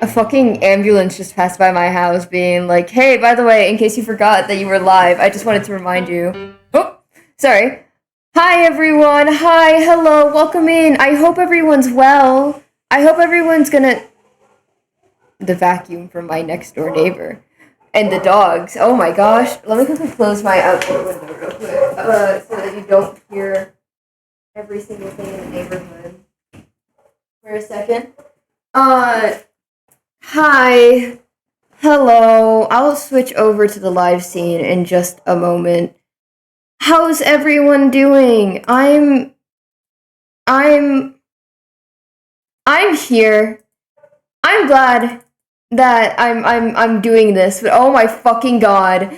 A fucking ambulance just passed by my house being like, hey, by the way, in case you forgot that you were live, I just wanted to remind you. Oh, sorry. Hi, everyone. Hi, hello, welcome in. I hope everyone's well. I hope everyone's gonna... The vacuum from my next door neighbor. And the dogs. Oh my gosh. Let me quickly close my outdoor window real quick so that you don't hear every single thing in the neighborhood. For a second. Hi. Hello. I'll switch over to the live scene in just a moment. How's everyone doing? I'm here. I'm glad that I'm doing this, but oh my fucking god.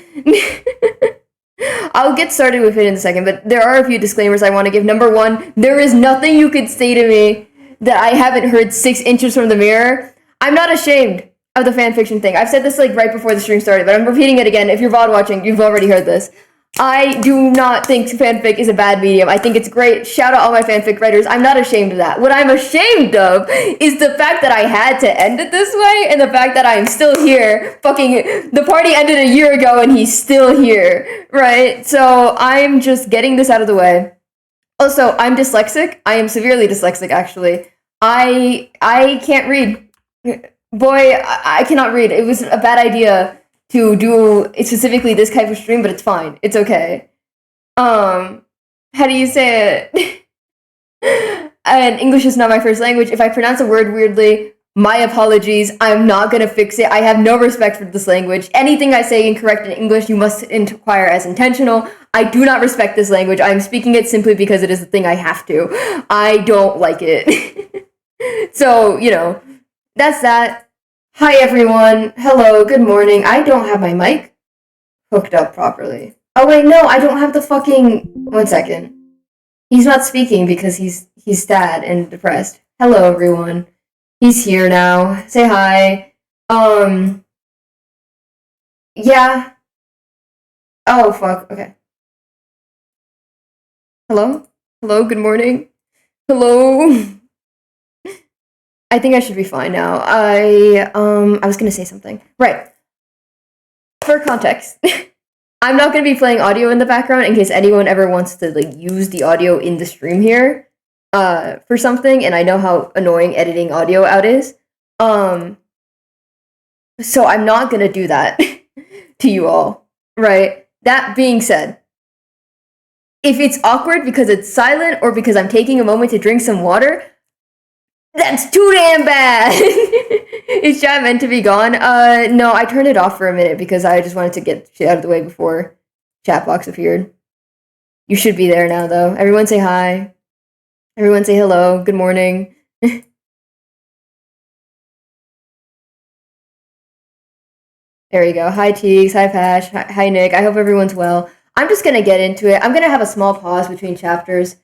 I'll get started with it in a second, but there are a few disclaimers I want to give. Number one, there is nothing you could say to me that I haven't heard 6 inches from the mirror. I'm not ashamed of the fanfiction thing. I've said this like right before the stream started, but I'm repeating it again. If you're VOD watching, you've already heard this. I do not think fanfic is a bad medium. I think it's great. Shout out all my fanfic writers. I'm not ashamed of that. What I'm ashamed of is the fact that I had to end it this way and the fact that I'm still here. Fucking, the party ended a year ago and he's still here, right? So I'm just getting this out of the way. Also, I'm dyslexic. I am severely dyslexic, actually. I can't read. Boy, I cannot read. It was a bad idea to do specifically this type of stream, but it's fine. It's okay. How do you say it? And English is not my first language. If I pronounce a word weirdly, my apologies. I'm not gonna fix it. I have no respect for this language. Anything I say incorrect in English, you must inquire as intentional. I do not respect this language. I'm speaking it simply because it is the thing I have to. I don't like it. So, you know, that's that. Hi, everyone. Hello, good morning. I don't have my mic hooked up properly. Oh, wait, no, I don't have the fucking... 1 second. He's not speaking because he's sad and depressed. Hello, everyone. He's here now. Say hi. Yeah. Oh, fuck. Okay. Hello? Hello, good morning. Hello? I think I should be fine now. I was gonna say something. Right. For context, I'm not gonna be playing audio in the background in case anyone ever wants to like use the audio in the stream here, for something, and I know how annoying editing audio out is. So I'm not gonna do that to you all, right? That being said, if it's awkward because it's silent or because I'm taking a moment to drink some water, that's too damn bad! Is chat meant to be gone? No, I turned it off for a minute because I just wanted to get shit out of the way before chat box appeared. You should be there now, though. Everyone say hi. Everyone say hello. Good morning. There you go. Hi, Teagues. Hi, Pash. Hi, Nick. I hope everyone's well. I'm just gonna get into it. I'm gonna have a small pause between chapters,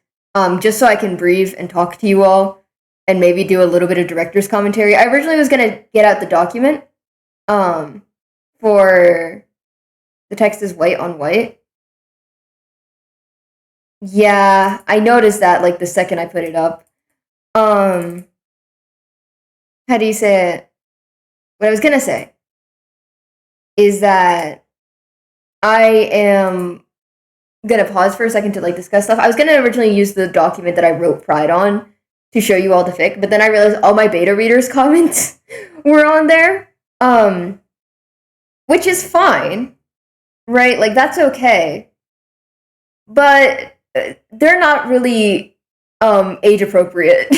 just so I can breathe and talk to you all. And maybe do a little bit of director's commentary. I originally was gonna get out the document, for the text is white on white. Yeah, I noticed that like the second I put it up. How do you say it? What I was gonna say is that I am gonna pause for a second to like discuss stuff. I was gonna originally use the document that I wrote Pride on to show you all the fic, but then I realized all my beta readers' comments were on there, which is fine, right? Like, that's okay. But they're not really age appropriate.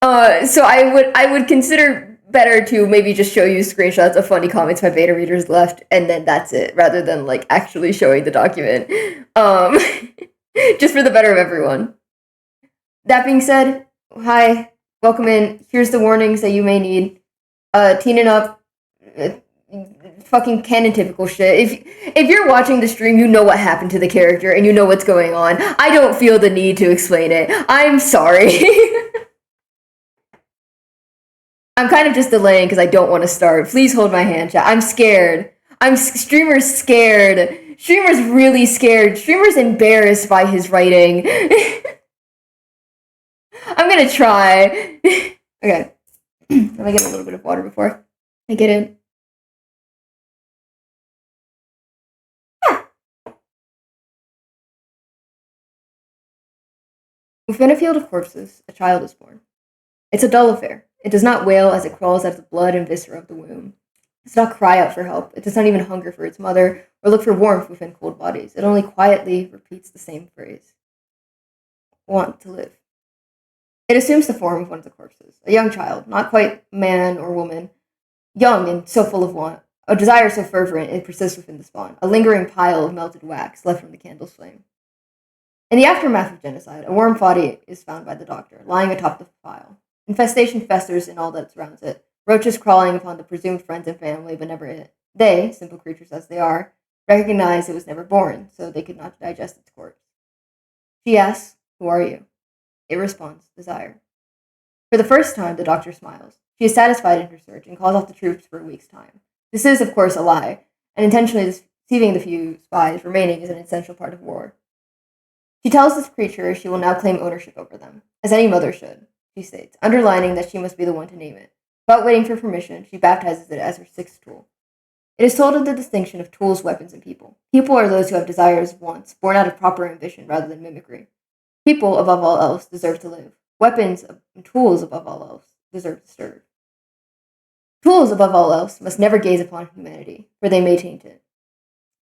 So I would consider better to maybe just show you screenshots of funny comments my beta readers left, and then that's it, rather than like actually showing the document. Just for the better of everyone. That being said, hi, welcome in. Here's the warnings that you may need. Teening up, fucking canon typical shit. If you're watching the stream, you know what happened to the character and you know what's going on. I don't feel the need to explain it. I'm sorry. I'm kind of just delaying because I don't want to start. Please hold my hand, chat. I'm scared. Streamer's scared. Streamer's really scared. Streamer's embarrassed by his writing. I'm gonna try. Okay. Let me get a little bit of water before I get in. Within a field of corpses, a child is born. It's a dull affair. It does not wail as it crawls out of the blood and viscera of the womb. It does not cry out for help. It does not even hunger for its mother or look for warmth within cold bodies. It only quietly repeats the same phrase: want to live. It assumes the form of one of the corpses, a young child, not quite man or woman, young and so full of want, a desire so fervent it persists within the spawn, a lingering pile of melted wax left from the candle's flame. In the aftermath of genocide, a warm body is found by the doctor, lying atop the pile. Infestation festers in all that surrounds it, roaches crawling upon the presumed friends and family, but never it. They, simple creatures as they are, recognize it was never born, so they could not digest its corpse. She asks, "Who are you?" It responds, "Desire." For the first time, the doctor smiles. She is satisfied in her search and calls off the troops for a week's time. This is, of course, a lie, and intentionally deceiving the few spies remaining is an essential part of war. She tells this creature she will now claim ownership over them, as any mother should, she states, underlining that she must be the one to name it. Without waiting for permission, she baptizes it as her sixth tool. It is told of the distinction of tools, weapons, and people. People are those who have desires, wants, born out of proper ambition rather than mimicry. People, above all else, deserve to live. Weapons and tools, above all else, deserve to serve. Tools, above all else, must never gaze upon humanity, for they may taint it.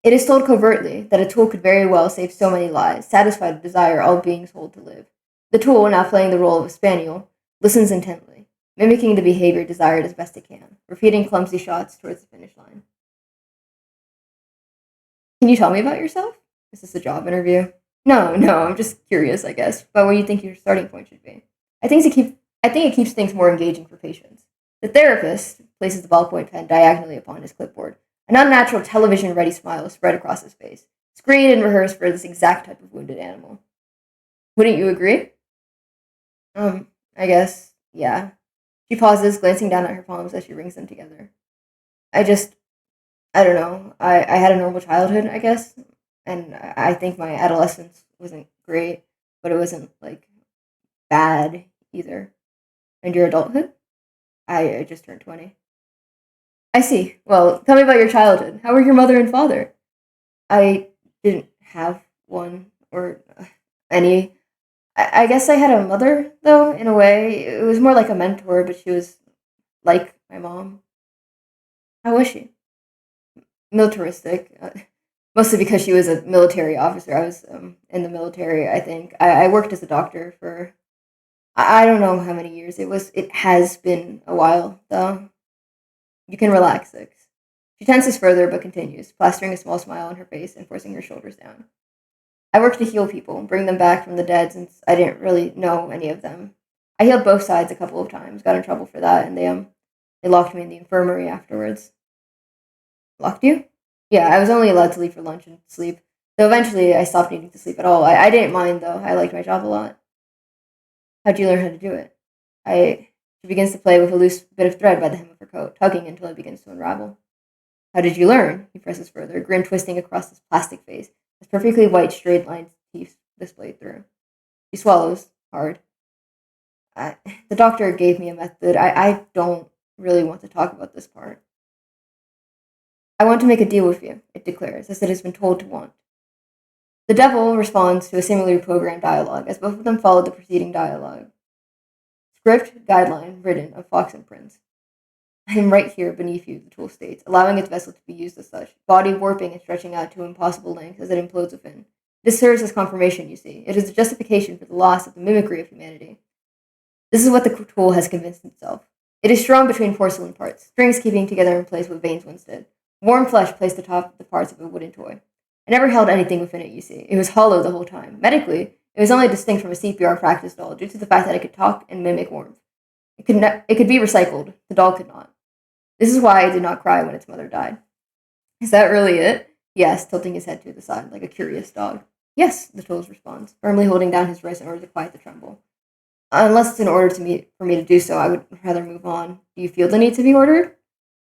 It is told covertly that a tool could very well save so many lives, satisfy the desire all beings hold to live. The tool, now playing the role of a spaniel, listens intently, mimicking the behavior desired as best it can, repeating clumsy shots towards the finish line. Can you tell me about yourself? Is this a job interview? No, I'm just curious, I guess, about what you think your starting point should be. I think it keeps things more engaging for patients. The therapist places the ballpoint pen diagonally upon his clipboard. An unnatural television-ready smile is spread across his face, screened and rehearsed for this exact type of wounded animal. Wouldn't you agree? I guess, yeah. She pauses, glancing down at her palms as she rings them together. I just, I don't know. I had a normal childhood, I guess, and I think my adolescence wasn't great, but it wasn't, like, bad either. And your adulthood? I just turned 20. I see. Well, tell me about your childhood. How were your mother and father? I didn't have one or any. I guess I had a mother, though, in a way. It was more like a mentor, but she was like my mom. How was she? Militaristic. Mostly because she was a military officer. I was in the military, I think. I worked as a doctor for, I don't know how many years. It has been a while, though. You can relax, Six. She tenses further but continues, plastering a small smile on her face and forcing her shoulders down. I worked to heal people, bring them back from the dead since I didn't really know any of them. I healed both sides a couple of times, got in trouble for that, and they locked me in the infirmary afterwards. Locked you? Yeah, I was only allowed to leave for lunch and sleep. Though eventually I stopped needing to sleep at all. I didn't mind though. I liked my job a lot. How'd you learn how to do it? I She begins to play with a loose bit of thread by the hem of her coat, tugging until it begins to unravel. How did you learn? He presses further, grin twisting across his plastic face, his perfectly white, straight lined teeth displayed through. She swallows, hard. I, the doctor gave me a method. I don't really want to talk about this part. I want to make a deal with you, it declares, as it has been told to want. The devil responds to a similarly programmed dialogue, as both of them follow the preceding dialogue. Script, guideline, written of Fox and Prince. I am right here beneath you, the tool states, allowing its vessel to be used as such, body warping and stretching out to impossible lengths as it implodes within. This serves as confirmation, you see. It is a justification for the loss of the mimicry of humanity. This is what the tool has convinced itself. It is strung between porcelain parts, strings keeping together in place what veins once did. Warm flesh placed atop the parts of a wooden toy. I never held anything within it, you see. It was hollow the whole time. Medically, it was only distinct from a CPR practice doll due to the fact that it could talk and mimic warmth. It could be recycled. The doll could not. This is why I did not cry when its mother died. Is that really it? He asked, tilting his head to the side like a curious dog. Yes, the tool responds, firmly holding down his wrist in order to quiet the tremble. Unless it's in order for me to do so, I would rather move on. Do you feel the need to be ordered?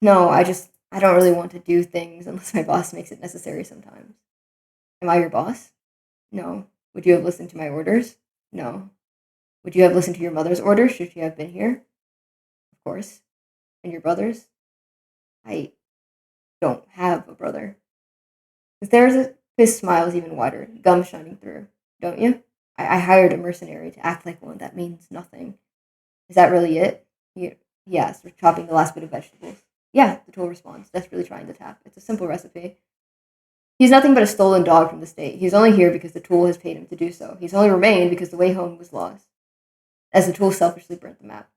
No, I don't really want to do things unless my boss makes it necessary sometimes. Am I your boss? No. Would you have listened to my orders? No. Would you have listened to your mother's orders should she have been here? Of course. And your brothers? I don't have a brother. His smile is even wider, gum shining through. Don't you? I hired a mercenary to act like one. That means nothing. Is that really it? He asked, chopping the last bit of vegetables. Yeah, the tool responds, desperately trying to tap. It's a simple recipe. He's nothing but a stolen dog from the state. He's only here because the tool has paid him to do so. He's only remained because the way home was lost, as the tool selfishly burnt the map.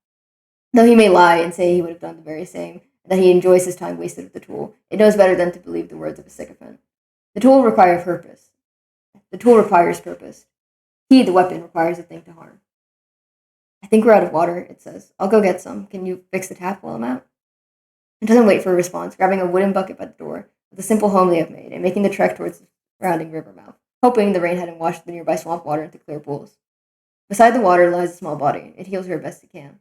Though he may lie and say he would have done the very same, that he enjoys his time wasted with the tool, it knows better than to believe the words of a sycophant. The tool requires purpose. The tool requires purpose. He, the weapon, requires a thing to harm. I think we're out of water, it says. I'll go get some. Can you fix the tap while I'm out? It doesn't wait for a response, grabbing a wooden bucket by the door, with the simple home they have made, and making the trek towards the surrounding river mouth, hoping the rain hadn't washed the nearby swamp water into clear pools. Beside the water lies a small body. It heals her best it can.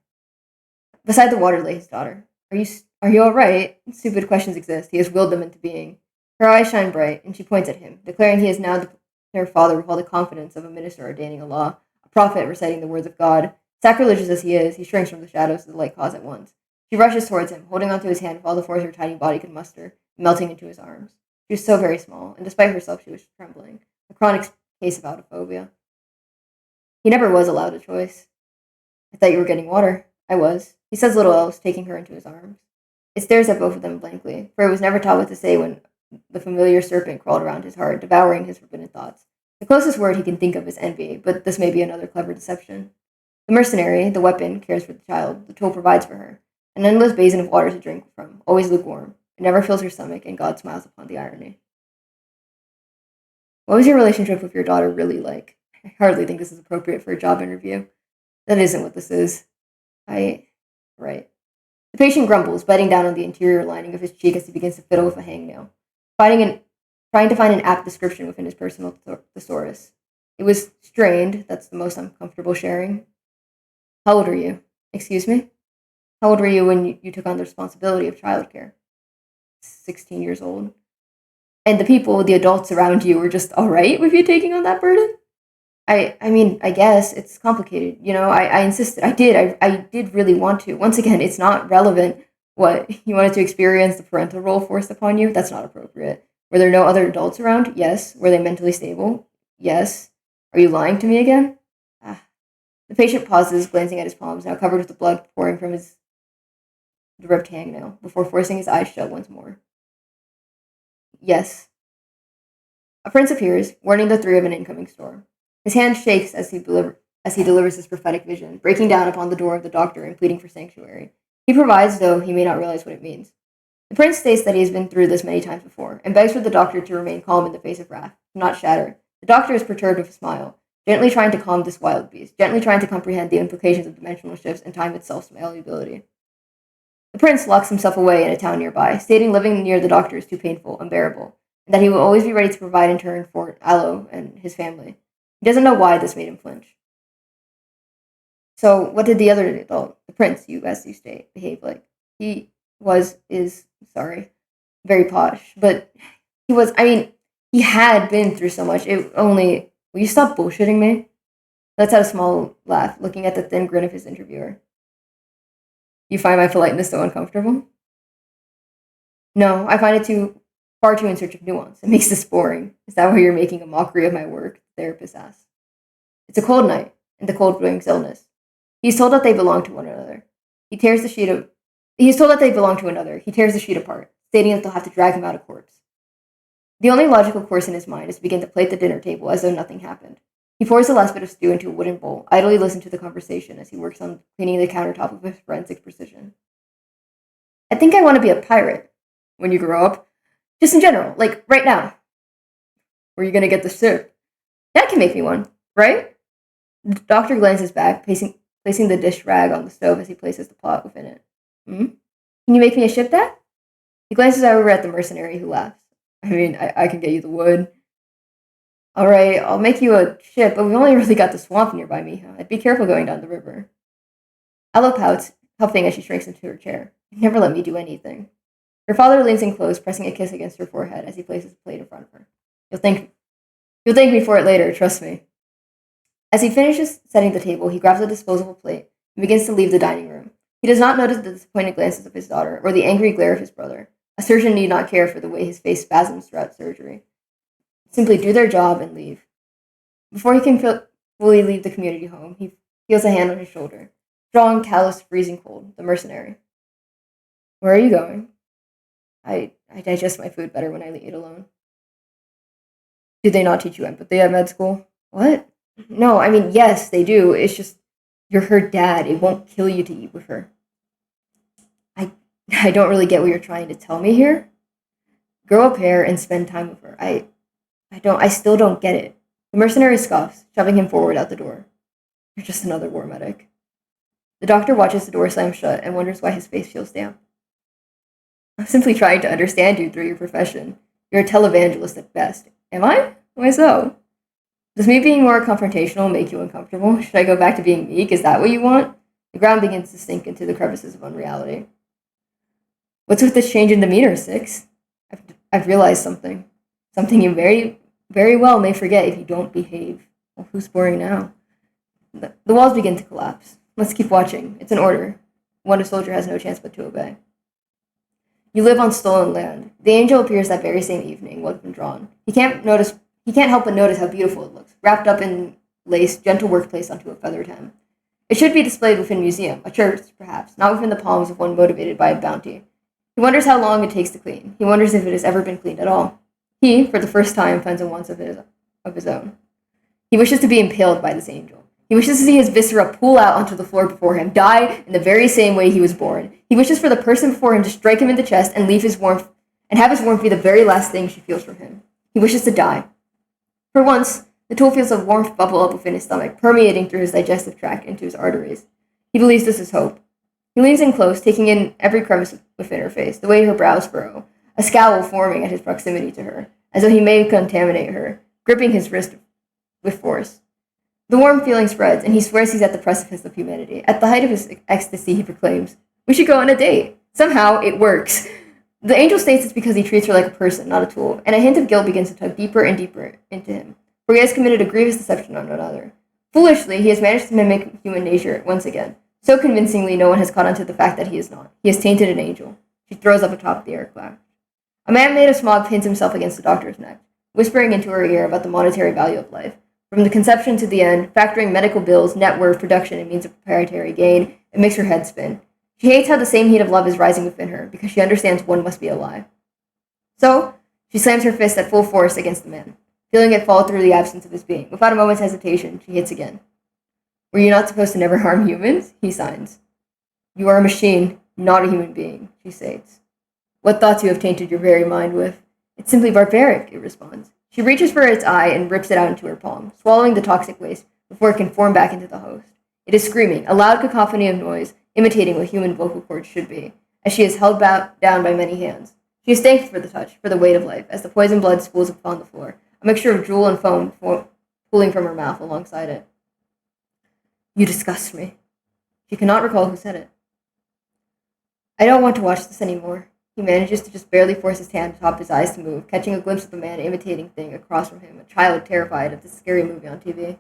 Beside the water lay his daughter. Are you all right? Stupid questions exist. He has willed them into being. Her eyes shine bright, and she points at him, declaring he is now their father with all the confidence of a minister ordaining a law, a prophet reciting the words of God. Sacrilegious as he is, he shrinks from the shadows the light cause at once. She rushes towards him, holding onto his hand with all the force her tiny body could muster, melting into his arms. She was so very small, and despite herself she was trembling, a chronic case of autophobia. He never was allowed a choice. I thought you were getting water. I was. He says little else, taking her into his arms. It stares at both of them blankly, for it was never taught what to say when the familiar serpent crawled around his heart, devouring his forbidden thoughts. The closest word he can think of is envy, but this may be another clever deception. The mercenary, the weapon, cares for the child. The tool provides for her. An endless basin of water to drink from, always lukewarm. It never fills her stomach, and God smiles upon the irony. What was your relationship with your daughter really like? I hardly think this is appropriate for a job interview. That isn't what this is. Right. The patient grumbles, biting down on the interior lining of his cheek as he begins to fiddle with a hangnail, trying to find an apt description within his personal thesaurus. It was strained. That's the most I'm comfortable sharing. How old are you? Excuse me? How old were you when you took on the responsibility of childcare? 16 years old. And the adults around you were just all right with you taking on that burden? I mean, I guess it's complicated. I insisted. I did really want to. Once again, it's not relevant what you wanted to experience the parental role forced upon you. That's not appropriate. Were there no other adults around? Yes. Were they mentally stable? Yes. Are you lying to me again? The patient pauses, glancing at his palms, now covered with the blood pouring from his ripped hangnail, before forcing his eyes shut once more. Yes. A prince appears, warning the three of an incoming storm. His hand shakes as he delivers his prophetic vision, breaking down upon the door of the doctor and pleading for sanctuary. He provides, though he may not realize what it means. The prince states that he has been through this many times before, and begs for the doctor to remain calm in the face of wrath, not shatter. The doctor is perturbed with a smile, gently trying to calm this wild beast, gently trying to comprehend the implications of dimensional shifts and time itself's malleability. The prince locks himself away in a town nearby, stating living near the doctor is too painful, unbearable, and that he will always be ready to provide in turn for Aloe and his family. He doesn't know why this made him flinch. So, what did the other adult, the prince, as you state, behave like? He very posh, but he had been through so much. Will you stop bullshitting me? Let's have a small laugh, looking at the thin grin of his interviewer. You find my politeness so uncomfortable? No, I find it far too in search of nuance. It makes this boring. Is that why you're making a mockery of my work? The therapist asks. It's a cold night, and the cold brings illness. He's told that they belong to one another. He is told that they belong to another. He tears the sheet apart, stating that they'll have to drag him out of corpse. The only logical course in his mind is to begin to plate the dinner table as though nothing happened. He pours the last bit of stew into a wooden bowl, idly listening to the conversation as he works on cleaning the countertop with forensic precision. I think I want to be a pirate when you grow up. Just in general, like right now. Where are you going to get the soup? That can make me one, right? The doctor glances back, placing the dish rag on the stove as he places the pot within it. Can you make me a ship, Dad? He glances over at the mercenary, who laughs. I can get you the wood. All right, I'll make you a ship, but we've only really got the swamp nearby, Miha. I'd be careful going down the river. Aloe pouts, huffing as she shrinks into her chair. You never let me do anything. Her father leans in close, pressing a kiss against her forehead as he places the plate in front of her. You'll thank me for it later, trust me. As he finishes setting the table, he grabs a disposable plate and begins to leave the dining room. He does not notice the disappointed glances of his daughter or the angry glare of his brother. A surgeon need not care for the way his face spasms throughout surgery. Simply do their job and leave. Before he can fully leave the community home, he feels a hand on his shoulder. Strong, callous, freezing cold. The mercenary. Where are you going? I digest my food better when I eat alone. Did they not teach you empathy at med school? What? No, I mean, yes, they do. It's just, you're her dad. It won't kill you to eat with her. I, I don't really get what you're trying to tell me here. Grow a pair and spend time with her. I still don't get it. The mercenary scoffs, shoving him forward out the door. You're just another war medic. The doctor watches the door slam shut and wonders why his face feels damp. I'm simply trying to understand you through your profession. You're a televangelist at best. Am I? Why so? Does me being more confrontational make you uncomfortable? Should I go back to being meek? Is that what you want? The ground begins to sink into the crevices of unreality. What's with this change in demeanor, Six? I've realized something. Something you very, very well may forget if you don't behave. Well, who's boring now? The walls begin to collapse. Let's keep watching. It's an order. One soldier has no chance but to obey. You live on stolen land. The angel appears that very same evening, what had been drawn. He can't help but notice how beautiful it looks, wrapped up in lace, gentle work placed onto a feathered hem. It should be displayed within a museum, a church, perhaps, not within the palms of one motivated by a bounty. He wonders how long it takes to clean. He wonders if it has ever been cleaned at all. He, for the first time, finds a want of his own. He wishes to be impaled by this angel. He wishes to see his viscera pool out onto the floor before him, die in the very same way he was born. He wishes for the person before him to strike him in the chest and leave his warmth, and have his warmth be the very last thing she feels from him. He wishes to die. For once, the tool feels a warmth bubble up within his stomach, permeating through his digestive tract into his arteries. He believes this is hope. He leans in close, taking in every crevice within her face, the way her brows furrow, a scowl forming at his proximity to her, as though he may contaminate her, gripping his wrist with force. The warm feeling spreads, and he swears he's at the precipice of humanity. At the height of his ecstasy, he proclaims, "We should go on a date." Somehow, it works. The angel states it's because he treats her like a person, not a tool, and a hint of guilt begins to tug deeper and deeper into him, for he has committed a grievous deception on another. Foolishly, he has managed to mimic human nature once again. So convincingly, no one has caught on to the fact that he is not. He has tainted an angel. She throws up atop the air cloud. A man made of smog pins himself against the doctor's neck, whispering into her ear about the monetary value of life. From the conception to the end, factoring medical bills, net worth, production, and means of proprietary gain, it makes her head spin. She hates how the same heat of love is rising within her, because she understands one must be a lie. So, she slams her fist at full force against the man, feeling it fall through the absence of his being. Without a moment's hesitation, she hits again. Were you not supposed to never harm humans? He signs. You are a machine, not a human being, she states. What thoughts you have tainted your very mind with? It's simply barbaric, it responds. She reaches for its eye and rips it out into her palm, swallowing the toxic waste before it can form back into the host. It is screaming, a loud cacophony of noise, imitating what human vocal cords should be, as she is held down by many hands. She is thankful for the touch, for the weight of life, as the poison blood spools upon the floor, a mixture of drool and foam pooling from her mouth alongside it. You disgust me. She cannot recall who said it. I don't want to watch this anymore. He manages to just barely force his hand atop his eyes to move, catching a glimpse of the man imitating thing across from him, a child terrified of this scary movie on TV.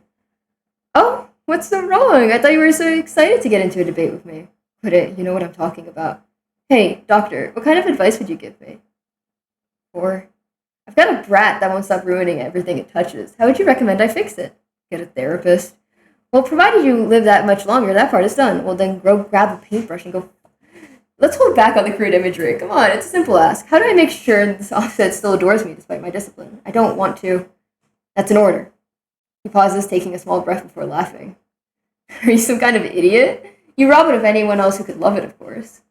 Oh, what's so wrong? I thought you were so excited to get into a debate with me. Put it, you know what I'm talking about. Hey, doctor, what kind of advice would you give me? Or, I've got a brat that won't stop ruining everything it touches. How would you recommend I fix it? Get a therapist. Well, provided you live that much longer, that part is done. Well, then grab a paintbrush and go. Let's hold back on the crude imagery. Come on, it's a simple ask. How do I make sure this offset still adores me despite my discipline? I don't want to. That's an order. He pauses, taking a small breath before laughing. Are you some kind of idiot? You rob it of anyone else who could love it, of course.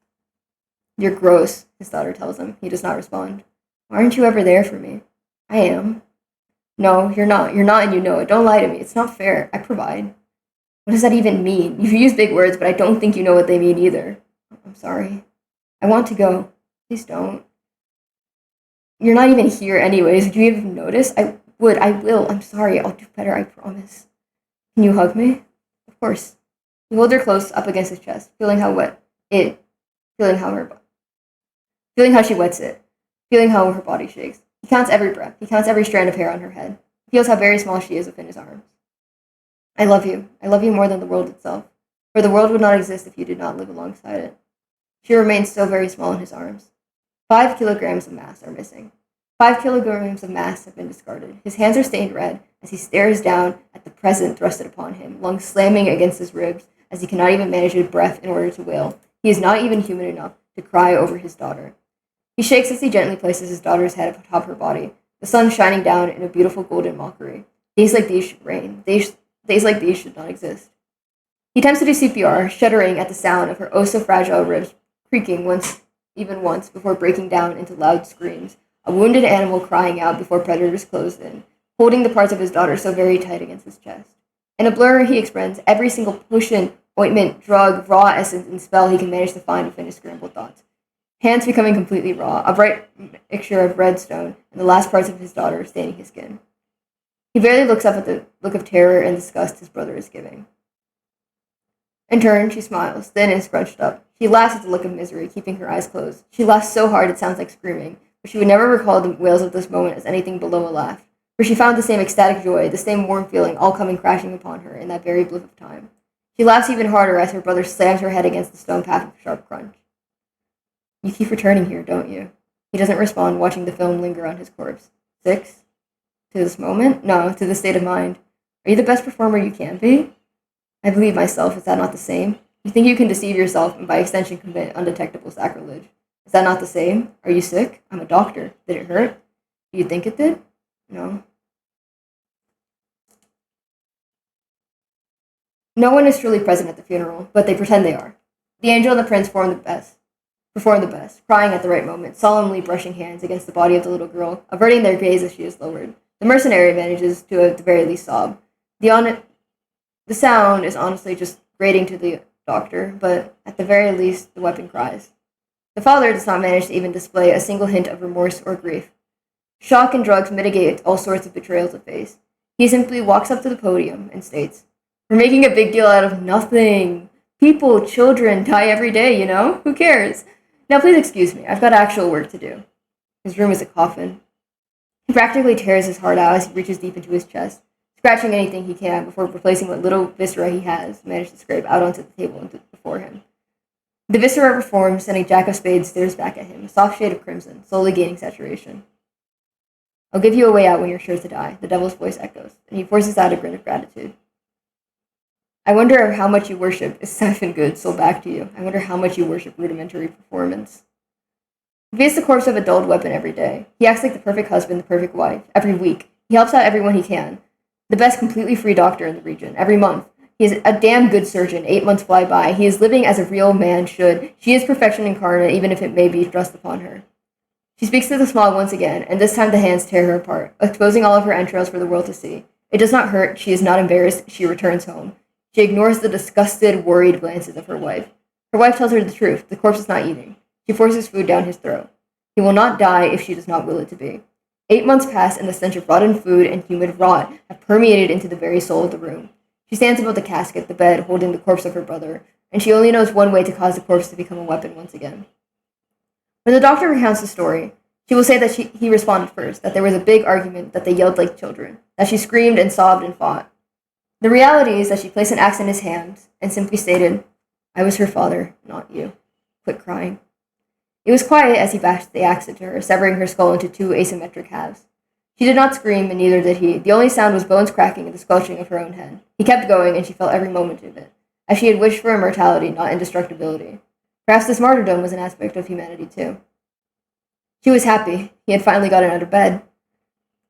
You're gross, his daughter tells him. He does not respond. Why aren't you ever there for me? I am. No, you're not. You're not and you know it. Don't lie to me. It's not fair. I provide. What does that even mean? You've used big words, but I don't think you know what they mean either. I'm sorry. I want to go. Please don't. You're not even here anyways. Would you even notice? I will. I'm sorry. I'll do better, I promise. Can you hug me? Of course. He holds her close up against his chest, feeling how she wets it, feeling how her body shakes. He counts every breath. He counts every strand of hair on her head. He feels how very small she is within his arms. I love you. I love you more than the world itself. For the world would not exist if you did not live alongside it. She remains so very small in his arms. 5 kilograms of mass are missing. 5 kilograms of mass have been discarded. His hands are stained red as he stares down at the present thrusted upon him, lungs slamming against his ribs as he cannot even manage his breath in order to wail. He is not even human enough to cry over his daughter. He shakes as he gently places his daughter's head atop her body, the sun shining down in a beautiful golden mockery. Days like these should reign. Days like these should not exist. He attempts to do CPR, shuddering at the sound of her oh so fragile ribs creaking once before breaking down into loud screams, a wounded animal crying out before predators closed in, holding the parts of his daughter so very tight against his chest. In a blur, he expends every single potion, ointment, drug, raw essence, and spell he can manage to find within his scrambled thoughts. Hands becoming completely raw, a bright mixture of redstone, and the last parts of his daughter staining his skin. He barely looks up at the look of terror and disgust his brother is giving. In turn, she smiles, thin and scrunched up. She laughs at the look of misery, keeping her eyes closed. She laughs so hard it sounds like screaming, but she would never recall the wails of this moment as anything below a laugh, for she found the same ecstatic joy, the same warm feeling all coming crashing upon her in that very blip of time. She laughs even harder as her brother slams her head against the stone path with a sharp crunch. You keep returning here, don't you? He doesn't respond, watching the film linger on his corpse. 6? To this moment? No, to this state of mind. Are you the best performer you can be? I believe myself. Is that not the same? You think you can deceive yourself and by extension commit undetectable sacrilege. Is that not the same? Are you sick? I'm a doctor. Did it hurt? Do you think it did? No. No one is truly present at the funeral, but they pretend they are. The angel and the prince perform the best, crying at the right moment, solemnly brushing hands against the body of the little girl, averting their gaze as she is lowered. The mercenary manages to at the very least sob. The sound is honestly just grating to the doctor, but at the very least, the weapon cries. The father does not manage to even display a single hint of remorse or grief. Shock and drugs mitigate all sorts of betrayals of face. He simply walks up to the podium and states, "We're making a big deal out of nothing. People, children, die every day, you know? Who cares? Now please excuse me, I've got actual work to do." His room is a coffin. He practically tears his heart out as he reaches deep into his chest, scratching anything he can before replacing what little viscera he has managed to scrape out onto the table before him. The viscera reforms, and a jack of spades stares back at him, a soft shade of crimson, slowly gaining saturation. "I'll give you a way out when you're sure to die," the devil's voice echoes, and he forces out a grin of gratitude. "I wonder how much you worship is siphoned goods sold back to you. I wonder how much you worship rudimentary performance." He visits the corpse of a dulled weapon every day. He acts like the perfect husband, the perfect wife. Every week, he helps out everyone he can. The best completely free doctor in the region. Every month, he is a damn good surgeon. 8 months fly by. He is living as a real man should. She is perfection incarnate, even if it may be thrust upon her. She speaks to the smog once again, and this time the hands tear her apart, exposing all of her entrails for the world to see. It does not hurt. She is not embarrassed. She returns home. She ignores the disgusted, worried glances of her wife. Her wife tells her the truth. The corpse is not eating. She forces food down his throat. He will not die if she does not will it to be. 8 months pass, and the stench of rotten food and humid rot have permeated into the very soul of the room. She stands above the casket, the bed, holding the corpse of her brother, and she only knows one way to cause the corpse to become a weapon once again. When the doctor recounts the story, she will say that he responded first, that there was a big argument, that they yelled like children, that she screamed and sobbed and fought. The reality is that she placed an axe in his hands and simply stated, "I was her father, not you. Quit crying." It was quiet as he bashed the axe into her, severing her skull into 2 asymmetric halves. She did not scream, and neither did he. The only sound was bones cracking and the squelching of her own head. He kept going, and she felt every moment of it, as she had wished for immortality, not indestructibility. Perhaps this martyrdom was an aspect of humanity, too. She was happy. He had finally gotten out of bed.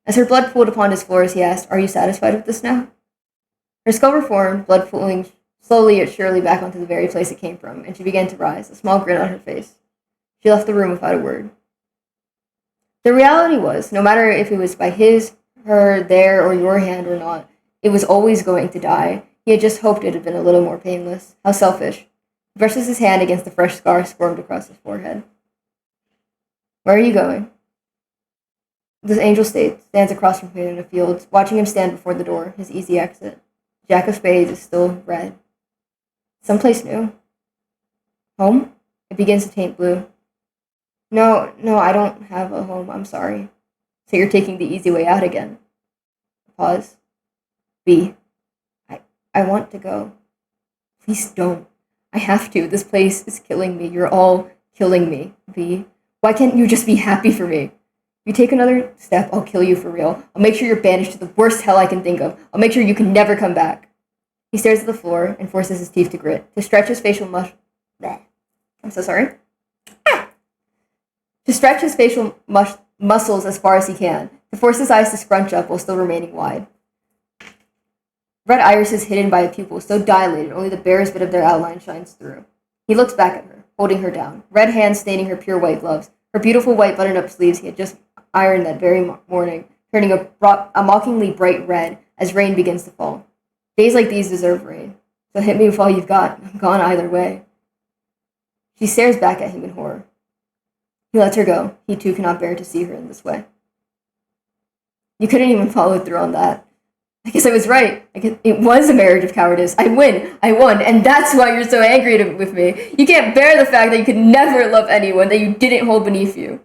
As her blood pooled upon his floors, he asked, "Are you satisfied with this now?" Her skull reformed, blood pooling slowly yet surely back onto the very place it came from, and she began to rise, a small grin on her face. She left the room without a word. The reality was, no matter if it was by his, her, their, or your hand or not, it was always going to die. He had just hoped it had been a little more painless. How selfish. He brushes his hand against the fresh scar squirmed across his forehead. "Where are you going?" The angel stands across from him in a field, watching him stand before the door, his easy exit. Jack of spades is still red. "Someplace new." "Home?" It begins to taint blue. No, I don't have a home, I'm sorry." "So you're taking the easy way out again." Pause. "B. I want to go. Please don't. I have to. This place is killing me. You're all killing me, V. Why can't you just be happy for me? If you take another step, I'll kill you for real. I'll make sure you're banished to the worst hell I can think of. I'll make sure you can never come back. He stares at the floor and forces his teeth to grit, to stretch his facial I'm so sorry. To stretch his facial muscles as far as he can, to force his eyes to scrunch up while still remaining wide. Red irises hidden by a pupil so dilated only the barest bit of their outline shines through. He looks back at her, holding her down, red hands staining her pure white gloves, her beautiful white buttoned-up sleeves he had just ironed that very morning, turning a mockingly bright red as rain begins to fall. Days like these deserve rain, so hit me with all you've got. I'm gone either way. She stares back at him in horror. He lets her go. He too cannot bear to see her in this way. You couldn't even follow through on that. I guess I was right. It was a marriage of cowardice. I won, and that's why you're so angry with me. You can't bear the fact that you could never love anyone that you didn't hold beneath you.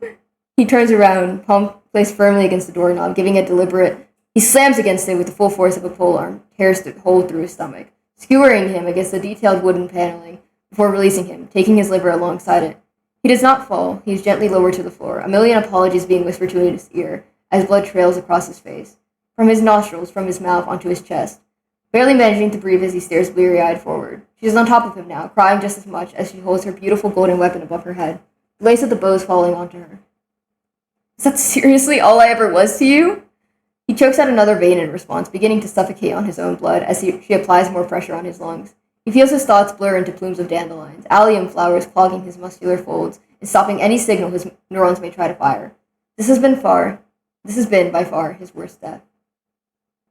He turns around, palm placed firmly against the doorknob, giving a deliberate... He slams against it with the full force of a polearm, tears the hole through his stomach, skewering him against the detailed wooden paneling before releasing him, taking his liver alongside it. He does not fall. He is gently lowered to the floor, a million apologies being whispered to his ear as blood trails across his face. From his nostrils, from his mouth, onto his chest. Barely managing to breathe as he stares bleary-eyed forward. She is on top of him now, crying just as much as she holds her beautiful golden weapon above her head, the lace of the bows falling onto her. Is that seriously all I ever was to you? He chokes out another vein in response, beginning to suffocate on his own blood as she applies more pressure on his lungs. He feels his thoughts blur into plumes of dandelions, allium flowers clogging his muscular folds and stopping any signal his neurons may try to fire. This has been, by far, his worst death.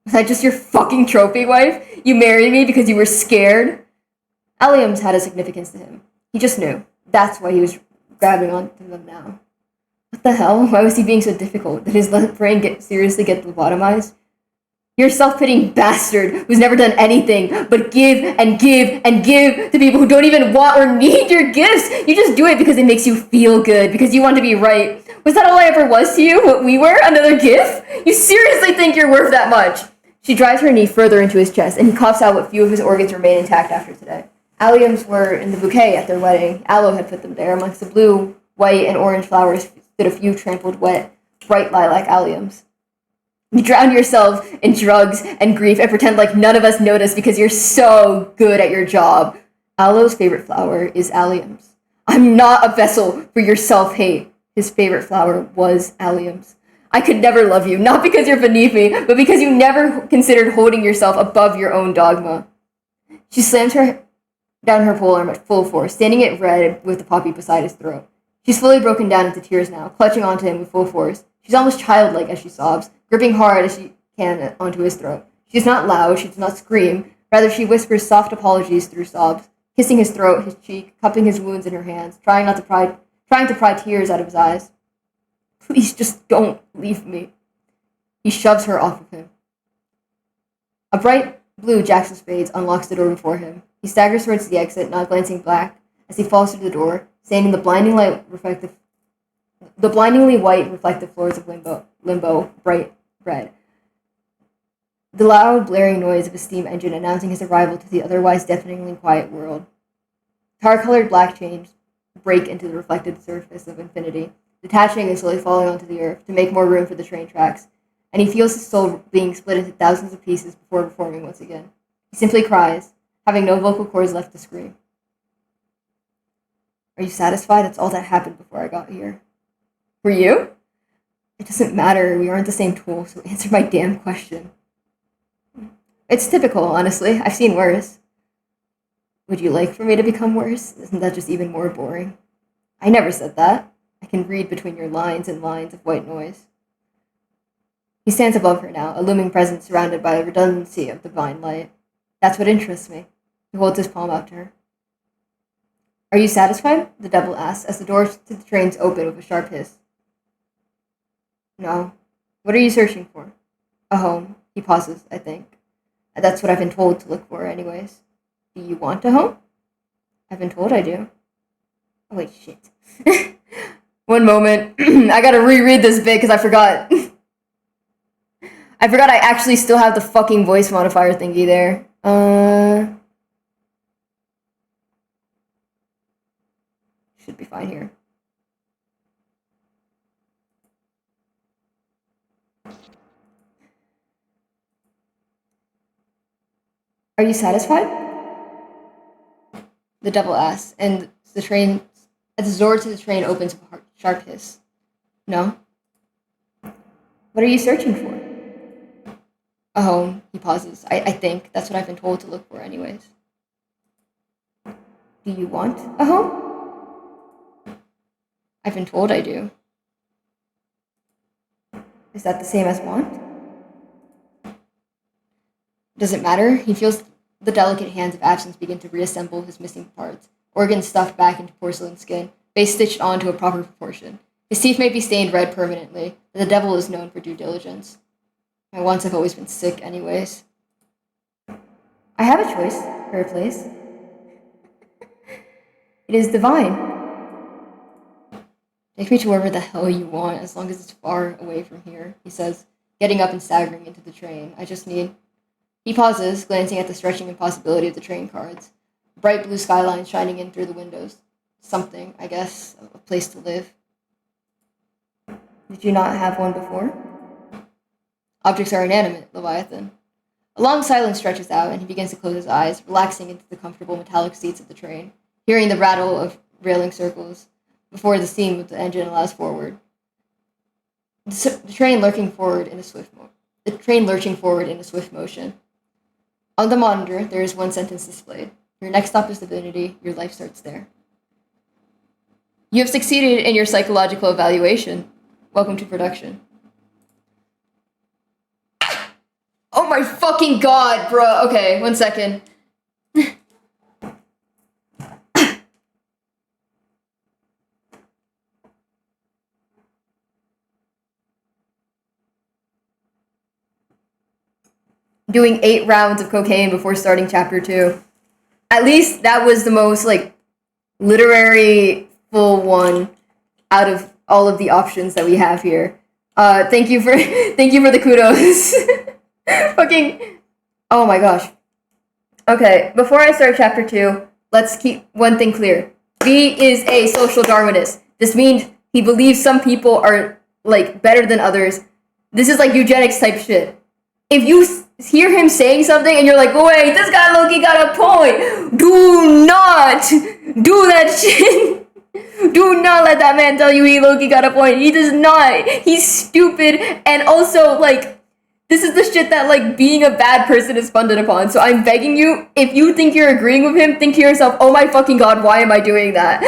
Was that just your fucking trophy wife? You married me because you were scared? Alliums had a significance to him. He just knew. That's why he was grabbing onto them now. What the hell? Why was he being so difficult? Did his brain seriously get lobotomized? You're a self-pitying bastard who's never done anything but give and give and give to people who don't even want or need your gifts. You just do it because it makes you feel good, because you want to be right. Was that all I ever was to you? What we were? Another gift? You seriously think you're worth that much? She drives her knee further into his chest, and he coughs out what few of his organs remain intact after today. Alliums were in the bouquet at their wedding. Aloe had put them there. Amongst the blue, white, and orange flowers stood a few trampled, wet, bright lilac alliums. You drown yourself in drugs and grief and pretend like none of us noticed because you're so good at your job. Aloe's favorite flower is alliums. I'm not a vessel for your self-hate. His favorite flower was alliums. I could never love you, not because you're beneath me, but because you never considered holding yourself above your own dogma. She slams down her polearm at full force, standing it red with the poppy beside his throat. She's fully broken down into tears now, clutching onto him with full force. She's almost childlike as she sobs, gripping hard as she can onto his throat. She is not loud, she does not scream, rather she whispers soft apologies through sobs, kissing his throat, his cheek, cupping his wounds in her hands, trying to pry tears out of his eyes. Please just don't leave me. He shoves her off of him. A bright blue Jackson of Spades unlocks the door before him. He staggers towards the exit, not glancing back, as he falls through the door, standing the blindingly white reflective floors of limbo, bright red. The loud, blaring noise of a steam engine announcing his arrival to the otherwise deafeningly quiet world. Tar-colored black chains break into the reflected surface of infinity, detaching and slowly falling onto the earth to make more room for the train tracks, and he feels his soul being split into thousands of pieces before reforming once again. He simply cries, having no vocal cords left to scream. Are you satisfied? That's all that happened before I got here. Were you? It doesn't matter, we aren't the same tool, so answer my damn question. It's typical, honestly. I've seen worse. Would you like for me to become worse? Isn't that just even more boring? I never said that. I can read between your lines and lines of white noise. He stands above her now, a looming presence surrounded by a redundancy of divine light. That's what interests me. He holds his palm out to her. Are you satisfied? The devil asks, as the doors to the trains open with a sharp hiss. No. What are you searching for? A home. He pauses, I think. That's what I've been told to look for, anyways. Do you want a home? I've been told I do. Oh, wait, shit. One moment. I gotta reread this bit because I forgot. I forgot I actually still have the fucking voice modifier thingy there. Should be fine here. Are you satisfied? The devil asks, and as the door to the train opens with a sharp hiss. No? What are you searching for? A home, he pauses. I think. That's what I've been told to look for anyways. Do you want a home? I've been told I do. Is that the same as want? Does it matter? He feels the delicate hands of absence begin to reassemble his missing parts, organs stuffed back into porcelain skin, face stitched onto a proper proportion. His teeth may be stained red permanently, but the devil is known for due diligence. My wants have always been sick anyways. I have a choice for a place. It is divine. Take me to wherever the hell you want, as long as it's far away from here, he says, getting up and staggering into the train. I just need... He pauses, glancing at the stretching impossibility of the train cards. Bright blue skyline shining in through the windows. Something, I guess, a place to live. Did you not have one before? Objects are inanimate, Leviathan. A long silence stretches out, and he begins to close his eyes, relaxing into the comfortable metallic seats of the train, hearing the rattle of railing circles before the steam of the engine allows forward. The train lurching forward in a swift motion. On the monitor, there is one sentence displayed. Your next stop is divinity. Your life starts there. You have succeeded in your psychological evaluation. Welcome to production. Oh my fucking god, bro. Okay, 1 second. Doing 8 rounds of cocaine before starting chapter 2. At least that was the most, like, literary full one out of all of the options that we have here. Thank you for the kudos. Fucking, oh my gosh. Okay, before I start chapter 2, let's keep one thing clear. B is a social Darwinist. This means he believes some people are, like, better than others. This is, like, eugenics type shit. If you hear him saying something and you're like, wait, this guy Loki got a point, do not do that shit. Do not let that man tell you he Loki got a point. He does not. He's stupid, and also, like, this is the shit that, like, being a bad person is funded upon. So I'm begging you, if you think you're agreeing with him, think to yourself, oh my fucking god, why am I doing that?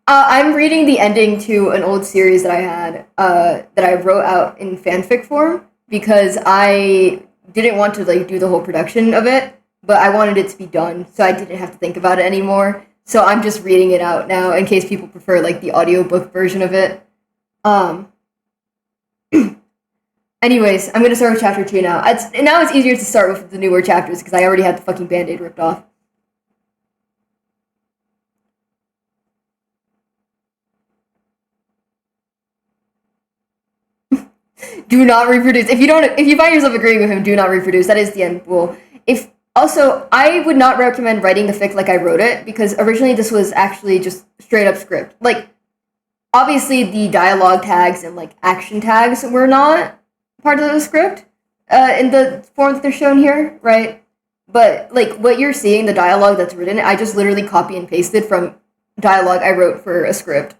I'm reading the ending to an old series that I had, that I wrote out in fanfic form, because I didn't want to, like, do the whole production of it, but I wanted it to be done, so I didn't have to think about it anymore. So I'm just reading it out now, in case people prefer, like, the audiobook version of it. Anyways, I'm gonna start with chapter 2 now. Now it's easier to start with the newer chapters, because I already had the fucking Band-Aid ripped off. Do not reproduce. If you find yourself agreeing with him, do not reproduce. That is the end rule. Also, I would not recommend writing the fic like I wrote it, because originally this was actually just straight up script. Like, obviously the dialogue tags and, like, action tags were not part of the script, in the form that they're shown here, right? But, like, what you're seeing, the dialogue that's written, I just literally copy and pasted from dialogue I wrote for a script.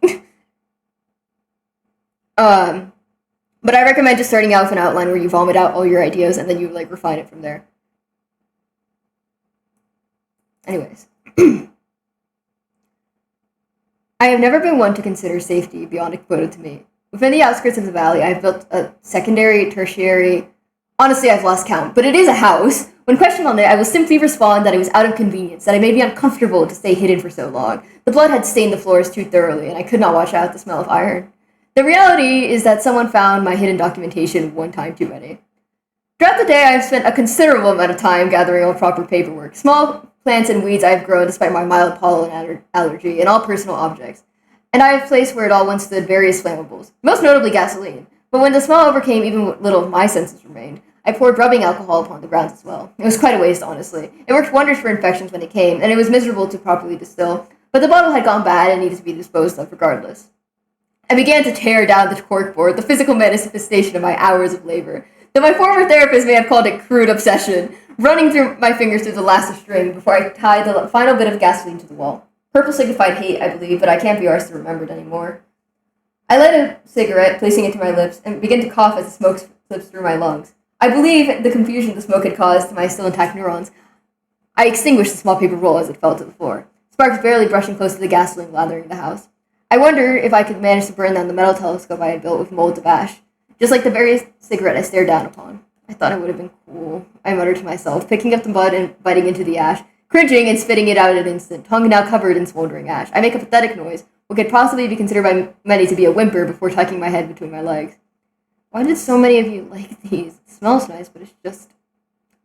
But I recommend just starting out with an outline where you vomit out all your ideas and then you, like, refine it from there. Anyways. I have never been one to consider safety beyond a quota to me. Within the outskirts of the valley, I have built a secondary, tertiary... Honestly, I've lost count, but it is a house. When questioned on it, I will simply respond that it was out of convenience, that I may be uncomfortable to stay hidden for so long. The blood had stained the floors too thoroughly, and I could not wash out the smell of iron. The reality is that someone found my hidden documentation one time too many. Throughout the day, I have spent a considerable amount of time gathering all proper paperwork. Small plants and weeds I have grown despite my mild pollen allergy, and all personal objects. And I have placed where it all once stood various flammables, most notably gasoline. But when the smell overcame even what little of my senses remained, I poured rubbing alcohol upon the grounds as well. It was quite a waste, honestly. It worked wonders for infections when it came, and it was miserable to properly distill. but the bottle had gone bad and needed to be disposed of regardless. I began to tear down the corkboard, the physical manifestation of my hours of labor. Though my former therapist may have called it crude obsession, running through my fingers through the last of string before I tied the final bit of gasoline to the wall. Purple signified hate, I believe, but I can't be arsed to remember it anymore. I lit a cigarette, placing it to my lips, and began to cough as the smoke slips through my lungs. I believe the confusion the smoke had caused to my still intact neurons. I extinguished the small paper roll as it fell to the floor, sparks barely brushing close to the gasoline lathering the house. I wonder if I could manage to burn down the metal telescope I had built with molds of ash, just like the very cigarette I stared down upon. I thought it would have been cool, I muttered to myself, picking up the bud and biting into the ash, cringing and spitting it out in an instant, tongue now covered in smoldering ash. I make a pathetic noise, what could possibly be considered by many to be a whimper before tucking my head between my legs. Why did so many of you like these? It smells nice, but it's just...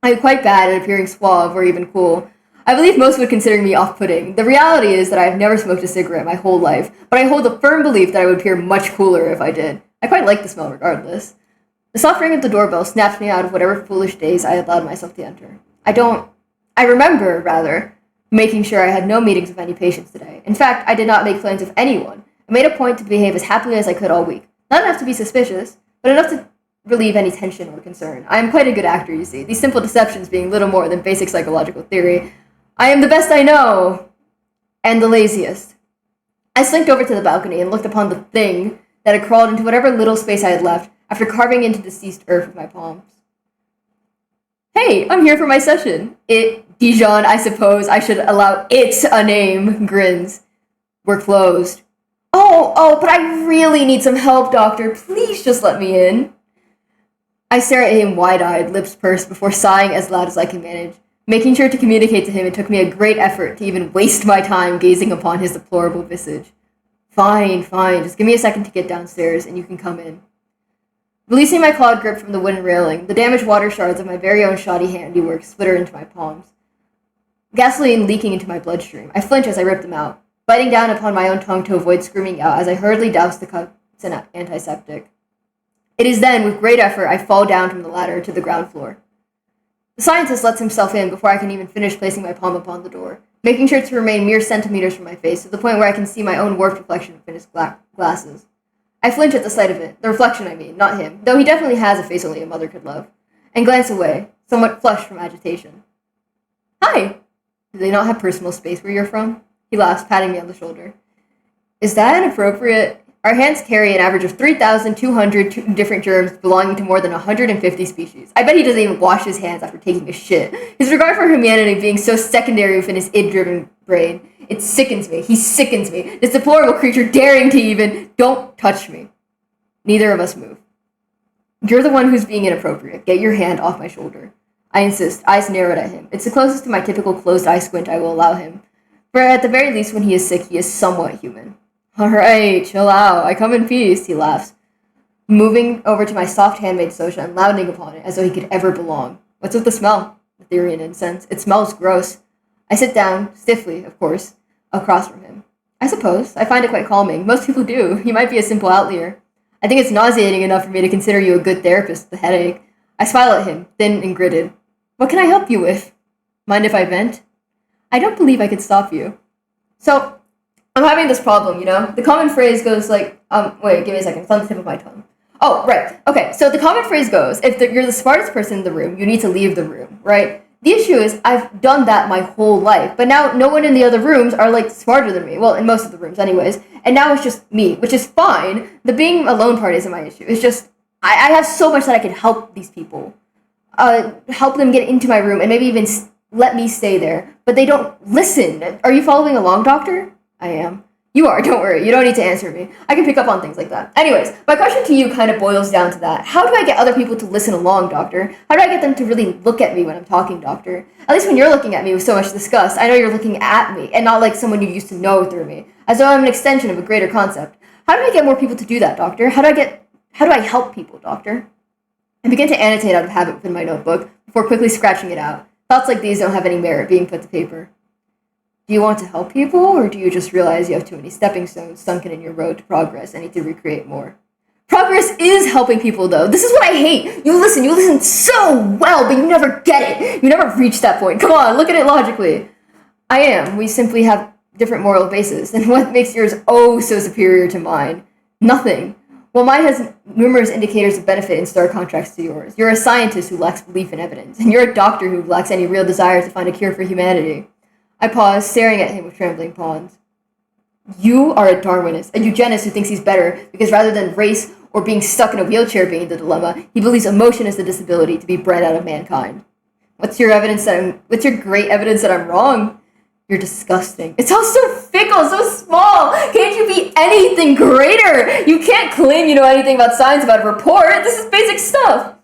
I'm quite bad at appearing suave or even cool. I believe most would consider me off-putting. The reality is that I have never smoked a cigarette my whole life, but I hold a firm belief that I would appear much cooler if I did. I quite like the smell regardless. The soft ring of the doorbell snapped me out of whatever foolish daze I had allowed myself to enter. I remember, making sure I had no meetings with any patients today. In fact, I did not make plans with anyone. I made a point to behave as happily as I could all week. Not enough to be suspicious, but enough to relieve any tension or concern. I am quite a good actor, you see, these simple deceptions being little more than basic psychological theory. I am the best I know, and the laziest. I slinked over to the balcony and looked upon the thing that had crawled into whatever little space I had left after carving into deceased earth with my palms. Hey, I'm here for my session. Dijon, I suppose I should allow it a name, grins. We're closed. Oh, but I really need some help, doctor. Please just let me in. I stare at him wide-eyed, lips pursed, before sighing as loud as I can manage. Making sure to communicate to him, it took me a great effort to even waste my time gazing upon his deplorable visage. Fine, just give me a second to get downstairs, and you can come in. Releasing my clawed grip from the wooden railing, the damaged water shards of my very own shoddy handiwork splitter into my palms. Gasoline leaking into my bloodstream. I flinch as I rip them out, biting down upon my own tongue to avoid screaming out as I hurriedly douse the cups in antiseptic. It is then, with great effort, I fall down from the ladder to the ground floor. The scientist lets himself in before I can even finish placing my palm upon the door, making sure to remain mere centimeters from my face, to the point where I can see my own warped reflection of finished glasses. I flinch at the sight of it, the reflection I mean, not him, though he definitely has a face only a mother could love, and glance away, somewhat flushed from agitation. Hi! Do they not have personal space where you're from? He laughs, patting me on the shoulder. Is that inappropriate? Our hands carry an average of 3,200 different germs belonging to more than 150 species. I bet he doesn't even wash his hands after taking a shit. His regard for humanity being so secondary within his id-driven brain. It sickens me. He sickens me. This deplorable creature daring to even... Don't touch me. Neither of us move. You're the one who's being inappropriate. Get your hand off my shoulder. I insist, eyes narrowed at him. It's the closest to my typical closed-eye squint I will allow him. For at the very least, when he is sick, he is somewhat human. Alright, chill out. I come in peace, he laughs, moving over to my soft handmade soja and lounging upon it as though he could ever belong. What's with the smell? Ethereal incense. It smells gross. I sit down, stiffly, of course, across from him. I suppose. I find it quite calming. Most people do. You might be a simple outlier. I think it's nauseating enough for me to consider you a good therapist with a headache. I smile at him, thin and gritted. What can I help you with? Mind if I vent? I don't believe I could stop you. So, I'm having this problem, you know? The common phrase goes like, wait, give me a second. It's on the tip of my tongue. Oh, right. Okay, so the common phrase goes, if you're the smartest person in the room, you need to leave the room, right? The issue is, I've done that my whole life, but now no one in the other rooms are, like, smarter than me. Well, in most of the rooms, anyways. And now it's just me, which is fine. The being alone part isn't my issue. It's just, I have so much that I can help these people. Help them get into my room, and maybe even let me stay there. But they don't listen. Are you following along, doctor? I am. You are, don't worry. You don't need to answer me. I can pick up on things like that. Anyways, my question to you kind of boils down to that. How do I get other people to listen along, doctor? How do I get them to really look at me when I'm talking, doctor? At least when you're looking at me with so much disgust, I know you're looking at me, and not like someone you used to know through me, as though I'm an extension of a greater concept. How do I get more people to do that, doctor? How do I help people, doctor? I begin to annotate out of habit within my notebook, before quickly scratching it out. Thoughts like these don't have any merit being put to paper. Do you want to help people, or do you just realize you have too many stepping stones sunken in your road to progress and need to recreate more? Progress is helping people, though. This is what I hate. You listen so well, but you never get it. You never reach that point. Come on, look at it logically. I am. We simply have different moral basis, then what makes yours oh so superior to mine? Nothing. Well, mine has numerous indicators of benefit in stark contrast to yours. You're a scientist who lacks belief in evidence, and you're a doctor who lacks any real desire to find a cure for humanity. I paused, staring at him with trembling palms. You are a Darwinist, a eugenist who thinks he's better because rather than race or being stuck in a wheelchair being the dilemma, he believes emotion is the disability to be bred out of mankind. What's your great evidence that I'm wrong? You're disgusting. It's all so fickle, so small. Can't you be anything greater? You can't claim you know anything about science about a report. This is basic stuff.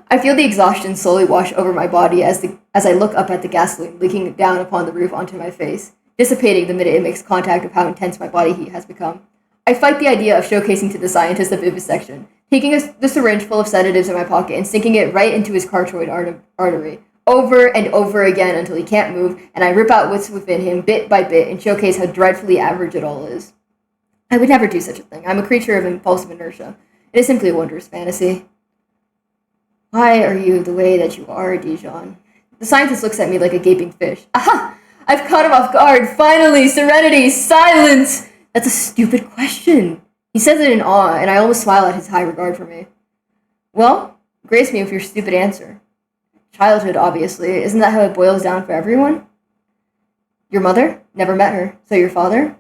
I feel the exhaustion slowly wash over my body as I look up at the gasoline leaking down upon the roof onto my face, dissipating the minute it makes contact with how intense my body heat has become. I fight the idea of showcasing to the scientist a vivisection, taking the syringe full of sedatives in my pocket and sinking it right into his carotid artery, over and over again until he can't move, and I rip out what's within him bit by bit and showcase how dreadfully average it all is. I would never do such a thing. I'm a creature of impulsive inertia. It is simply a wondrous fantasy. Why are you the way that you are, Dijon? The scientist looks at me like a gaping fish. Aha! I've caught him off guard. Finally! Serenity! Silence! That's a stupid question. He says it in awe, and I almost smile at his high regard for me. Well, grace me with your stupid answer. Childhood, obviously. Isn't that how it boils down for everyone? Your mother? Never met her. So your father?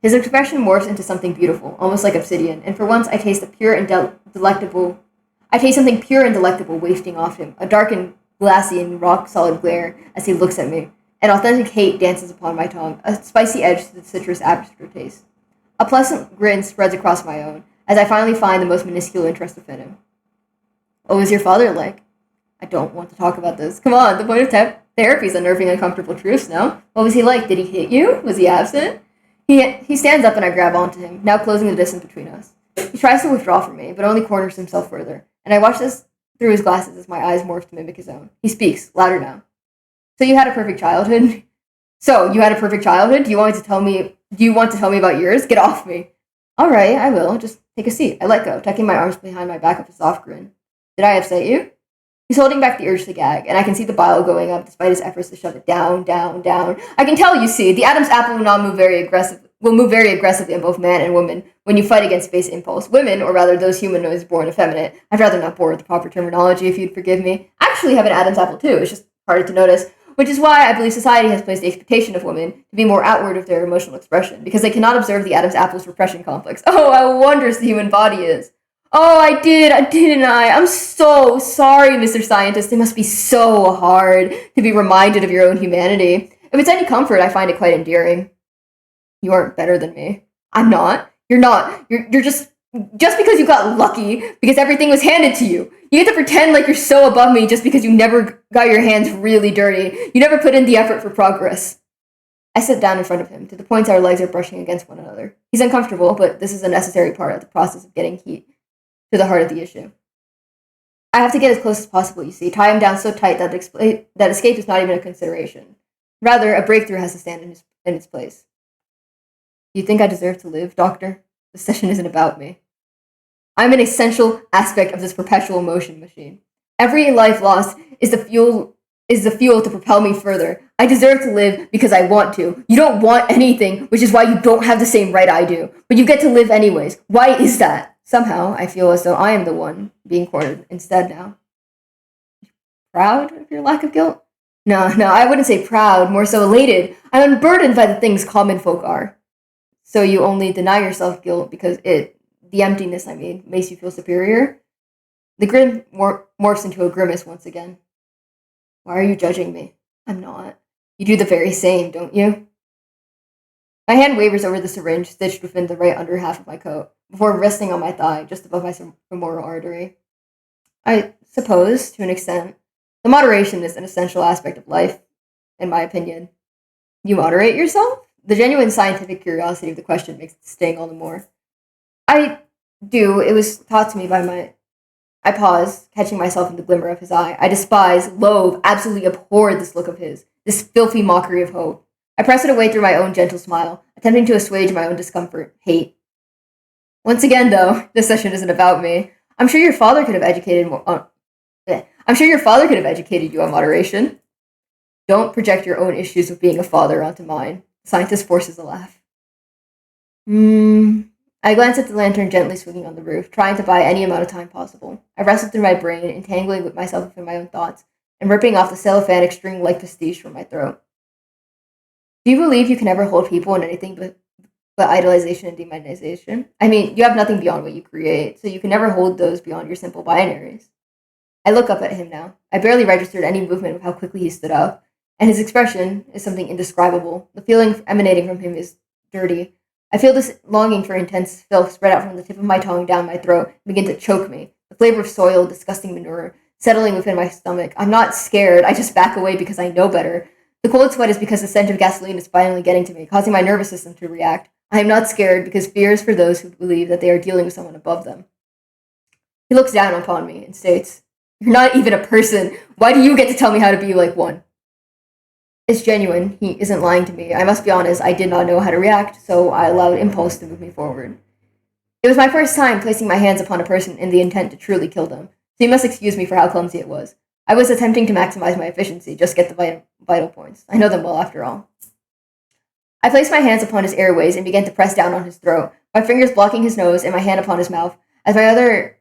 His expression morphs into something beautiful, almost like obsidian, and for once I taste something pure and delectable wafting off him, a dark and glassy and rock-solid glare as he looks at me. An authentic hate dances upon my tongue, a spicy edge to the citrus aftertaste. A pleasant grin spreads across my own, as I finally find the most minuscule interest within him. What was your father like? I don't want to talk about this. Come on, the point of therapy is unnerving uncomfortable truths, no? What was he like? Did he hit you? Was he absent? He stands up and I grab onto him, now closing the distance between us. He tries to withdraw from me, but only corners himself further, and I watch this through his glasses as my eyes morph to mimic his own. He speaks, louder now. So you had a perfect childhood? Do you want to tell me about yours? Get off me. All right, I will. Just take a seat. I let go, tucking my arms behind my back with a soft grin. Did I upset you? He's holding back the urge to gag, and I can see the bile going up despite his efforts to shove it down, down, down. I can tell, you see, the Adam's apple will move very aggressively in both man and woman when you fight against base impulse. Women, or rather those humanoids born effeminate, I'd rather not bore with the proper terminology if you'd forgive me, actually have an Adam's apple too. It's just harder to notice, which is why I believe society has placed the expectation of women to be more outward of their emotional expression, because they cannot observe the Adam's apple's repression complex. Oh, how wondrous the human body is. Oh, didn't I? I'm so sorry, Mr. Scientist. It must be so hard to be reminded of your own humanity. If it's any comfort, I find it quite endearing. You aren't better than me. I'm not. You're not. You're just because you got lucky, because everything was handed to you. You get to pretend like you're so above me just because you never got your hands really dirty. You never put in the effort for progress. I sit down in front of him, to the point our legs are brushing against one another. He's uncomfortable, but this is a necessary part of the process of getting heat to the heart of the issue. I have to get as close as possible, you see, tie him down so tight that escape is not even a consideration. Rather, a breakthrough has to stand in its place. Do you think I deserve to live, Doctor? This session isn't about me. I'm an essential aspect of this perpetual motion machine. Every life lost is the fuel to propel me further. I deserve to live because I want to. You don't want anything, which is why you don't have the same right I do. But you get to live anyways. Why is that? Somehow, I feel as though I am the one being cornered instead now. Proud of your lack of guilt? No, I wouldn't say proud, more so elated. I'm unburdened by the things common folk are. So you only deny yourself guilt because the emptiness makes you feel superior? The grin morphs into a grimace once again. Why are you judging me? I'm not. You do the very same, don't you? My hand wavers over the syringe stitched within the right under half of my coat, before resting on my thigh, just above my femoral artery. I suppose, to an extent, the moderation is an essential aspect of life, in my opinion. You moderate yourself? The genuine scientific curiosity of the question makes it sting all the more. I do. It was taught to me by my... I paused, catching myself in the glimmer of his eye. I despise, loathe, absolutely abhor this look of his, this filthy mockery of hope. I press it away through my own gentle smile, attempting to assuage my own discomfort, hate. Once again, though, this session isn't about me. I'm sure your father could have educated you on moderation. Don't project your own issues of being a father onto mine. The scientist forces a laugh. Hmm. I glance at the lantern gently swinging on the roof, trying to buy any amount of time possible. I wrestle through my brain, entangling with myself within my own thoughts, and ripping off the cellophanic string-like prestige from my throat. Do you believe you can ever hold people in anything but idolization and demonization? I mean, you have nothing beyond what you create, so you can never hold those beyond your simple binaries. I look up at him now. I barely registered any movement of how quickly he stood up, and his expression is something indescribable. The feeling emanating from him is dirty. I feel this longing for intense filth spread out from the tip of my tongue down my throat and begin to choke me. The flavor of soil, disgusting manure, settling within my stomach. I'm not scared, I just back away because I know better. The cold sweat is because the scent of gasoline is finally getting to me, causing my nervous system to react. I am not scared because fear is for those who believe that they are dealing with someone above them. He looks down upon me and states, "You're not even a person. Why do you get to tell me how to be like one?" It's genuine. He isn't lying to me. I must be honest, I did not know how to react, so I allowed impulse to move me forward. It was my first time placing my hands upon a person in the intent to truly kill them, so you must excuse me for how clumsy it was. I was attempting to maximize my efficiency, just get the vital points. I know them well, after all. I placed my hands upon his airways and began to press down on his throat, my fingers blocking his nose and my hand upon his mouth, as my other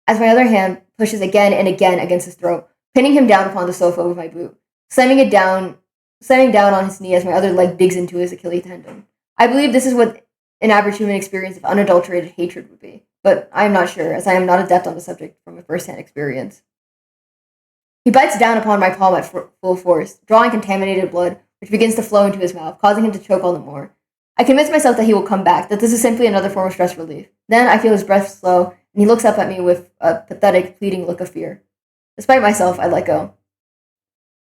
hand pushes again and again against his throat, pinning him down upon the sofa with my boot, slamming down on his knee as my other leg digs into his Achilles tendon. I believe this is what an average human experience of unadulterated hatred would be, but I am not sure, as I am not adept on the subject from a first-hand experience. He bites down upon my palm at full force, drawing contaminated blood, which begins to flow into his mouth, causing him to choke all the more. I convince myself that he will come back, that this is simply another form of stress relief. Then I feel his breath slow, and he looks up at me with a pathetic, pleading look of fear. Despite myself, I let go.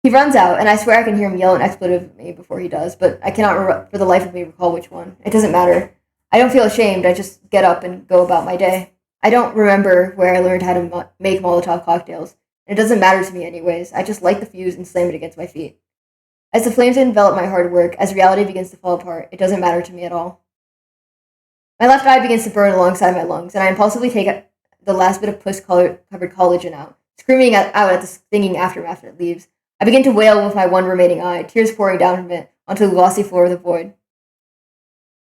He runs out, and I swear I can hear him yell an expletive at me before he does, but I cannot for the life of me recall which one. It doesn't matter. I don't feel ashamed, I just get up and go about my day. I don't remember where I learned how to make Molotov cocktails, and it doesn't matter to me anyways. I just light the fuse and slam it against my feet. As the flames envelop my hard work, as reality begins to fall apart, it doesn't matter to me at all. My left eye begins to burn alongside my lungs, and I impulsively take the last bit of puss-covered collagen out, screaming out at the stinging aftermath that it leaves. I begin to wail with my one remaining eye, tears pouring down from it onto the glossy floor of the void.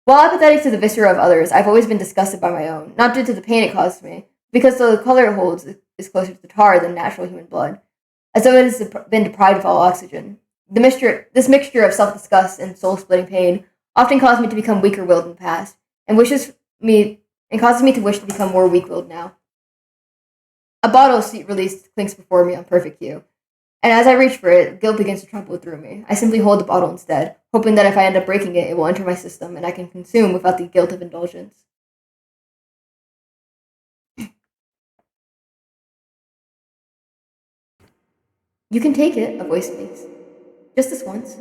While apathetic to the viscera of others, I've always been disgusted by my own, not due to the pain it causes me, because the color it holds is closer to tar than natural human blood, as though it has been deprived of all oxygen. This mixture of self-disgust and soul-splitting pain often caused me to become weaker-willed in the past, and causes me to wish to become more weak-willed now. A bottle released clinks before me on perfect cue, and as I reach for it, guilt begins to tremble through me. I simply hold the bottle instead, hoping that if I end up breaking it, it will enter my system and I can consume without the guilt of indulgence. "You can take it," a voice speaks. "Just this once."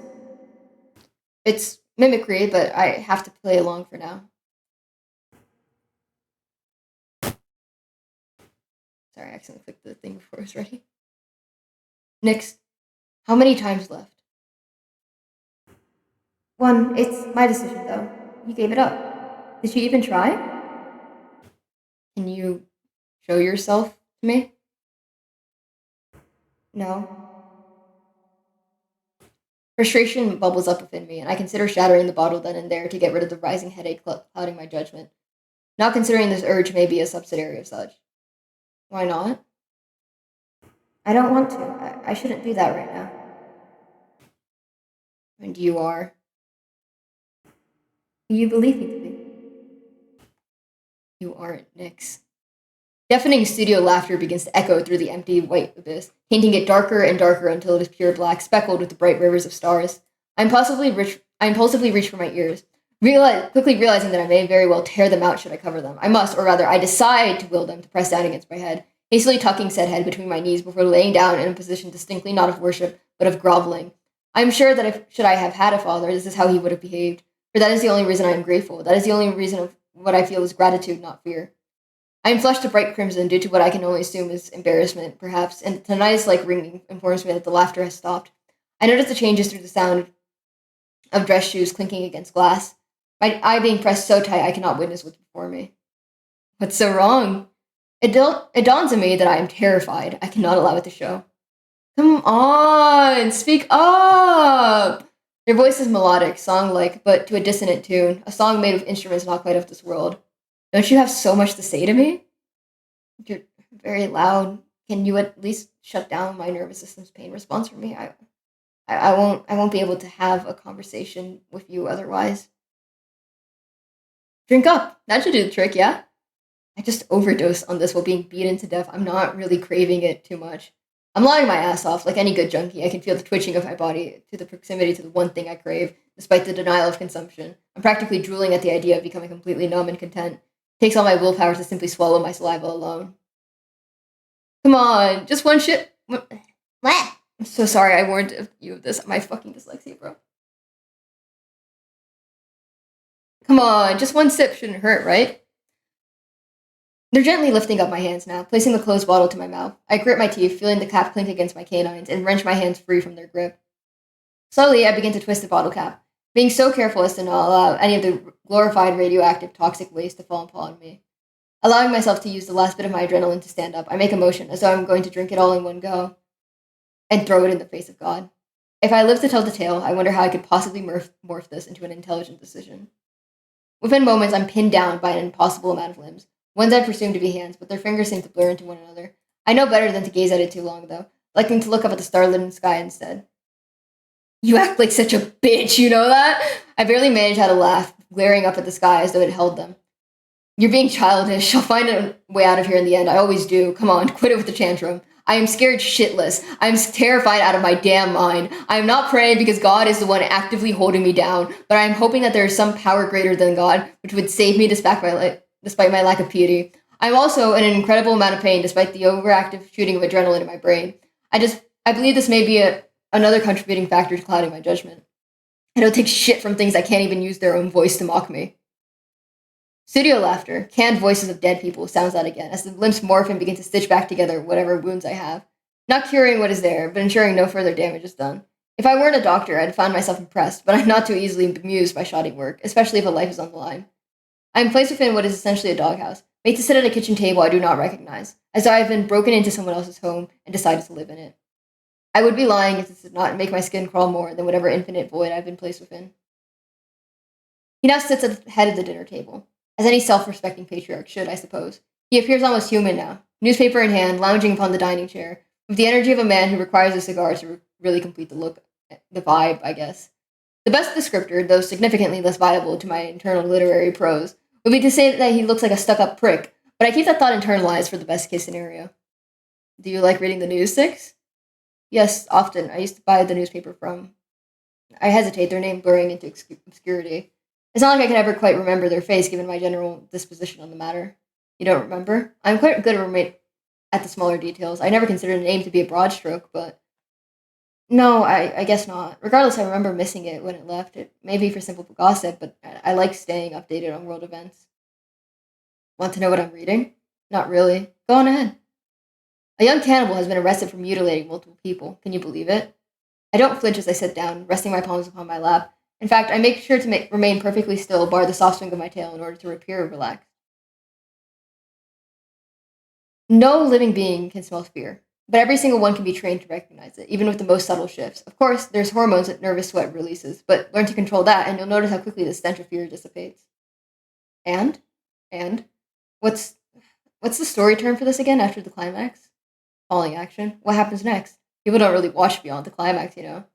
It's mimicry, but I have to play along for now. Sorry, I accidentally clicked the thing before I was ready. "Next, how many times left?" "One. It's my decision, though. You gave it up. Did you even try?" "Can you show yourself to me?" "No." Frustration bubbles up within me, and I consider shattering the bottle then and there to get rid of the rising headache clouding my judgment, not considering this urge may be a subsidiary of such. "Why not?" "I don't want to. I shouldn't do that right now." "And you are?" "Who you believe me to be." "You aren't, Nyx." Deafening studio laughter begins to echo through the empty white abyss, painting it darker and darker until it is pure black, speckled with the bright rivers of stars. I impulsively reach for my ears, quickly realizing that I may very well tear them out should I cover them. I must, or rather, I decide to will them to press down against my head, hastily tucking said head between my knees before laying down in a position distinctly not of worship, but of groveling. I am sure that should I have had a father, this is how he would have behaved, for that is the only reason I am grateful. That is the only reason of what I feel is gratitude, not fear. I am flushed to bright crimson due to what I can only assume is embarrassment, perhaps, and tinnitus like ringing informs me that the laughter has stopped. I notice the changes through the sound of dress shoes clinking against glass, my eye being pressed so tight I cannot witness what's before me. What's so wrong? It dawns on me that I am terrified. I cannot allow it to show. "Come on, speak up!" Their voice is melodic, song-like, but to a dissonant tune, a song made of instruments not quite of this world. Don't you have so much to say to me? You're very loud. Can you at least shut down my nervous system's pain response for me? I won't be able to have a conversation with you otherwise. Drink up. That should do the trick, yeah? I just overdosed on this while being beaten to death. I'm not really craving it too much. I'm lying my ass off like any good junkie. I can feel the twitching of my body to the proximity to the one thing I crave, despite the denial of consumption. I'm practically drooling at the idea of becoming completely numb and content. It takes all my willpower to simply swallow my saliva alone. Come on, just one shit. What? I'm so sorry I warned you of this. My fucking dyslexia, bro. Come on, just one sip shouldn't hurt, right? They're gently lifting up my hands now, placing the closed bottle to my mouth. I grit my teeth, feeling the cap clink against my canines, and wrench my hands free from their grip. Slowly, I begin to twist the bottle cap, being so careful as to not allow any of the glorified radioactive toxic waste to fall upon me. Allowing myself to use the last bit of my adrenaline to stand up, I make a motion as though I'm going to drink it all in one go and throw it in the face of God. If I live to tell the tale, I wonder how I could possibly morph this into an intelligent decision. Within moments, I'm pinned down by an impossible amount of limbs. Ones I presume to be hands, but their fingers seem to blur into one another. I know better than to gaze at it too long, though, liking to look up at the starlit sky instead. You act like such a bitch, you know that? I barely managed how to laugh, glaring up at the sky as though it held them. You're being childish. I'll find a way out of here in the end. I always do. Come on, quit it with the tantrum. I am scared shitless. I am terrified out of my damn mind. I am not praying because God is the one actively holding me down, but I am hoping that there is some power greater than God which would save me despite my lack of piety. I'm also in an incredible amount of pain despite the overactive shooting of adrenaline in my brain. I believe this may be another contributing factor to clouding my judgment. I don't take shit from things that can't even use their own voice to mock me. Studio laughter, canned voices of dead people, sounds out again as the limbs morph and begin to stitch back together whatever wounds I have. Not curing what is there, but ensuring no further damage is done. If I weren't a doctor, I'd find myself impressed, but I'm not too easily bemused by shoddy work, especially if a life is on the line. I am placed within what is essentially a doghouse, made to sit at a kitchen table I do not recognize, as though I have been broken into someone else's home and decided to live in it. I would be lying if this did not make my skin crawl more than whatever infinite void I've been placed within. He now sits at the head of the dinner table, as any self-respecting patriarch should, I suppose. He appears almost human now, newspaper in hand, lounging upon the dining chair, with the energy of a man who requires a cigar to really complete the vibe, I guess. The best descriptor, though significantly less viable to my internal literary prose, would be to say that he looks like a stuck-up prick, but I keep that thought internalized for the best-case scenario. Do you like reading the news, Six? Yes, often. I used to buy the newspaper from... I hesitate, their name blurring into obscurity. It's not like I can ever quite remember their face, given my general disposition on the matter. You don't remember? I'm quite good at the smaller details. I never considered a name to be a broad stroke, but... No, I guess not. Regardless, I remember missing it when it left. It may be for simple gossip, but I like staying updated on world events. Want to know what I'm reading? Not really. Go on ahead. A young cannibal has been arrested for mutilating multiple people. Can you believe it? I don't flinch as I sit down, resting my palms upon my lap. In fact, I make sure to remain perfectly still, bar the soft swing of my tail in order to appear relaxed. No living being can smell fear, but every single one can be trained to recognize it, even with the most subtle shifts. Of course, there's hormones that nervous sweat releases, but learn to control that, and you'll notice how quickly the stench of fear dissipates. And? And? What's the story term for this again after the climax? Falling action. What happens next? People don't really watch beyond the climax, you know.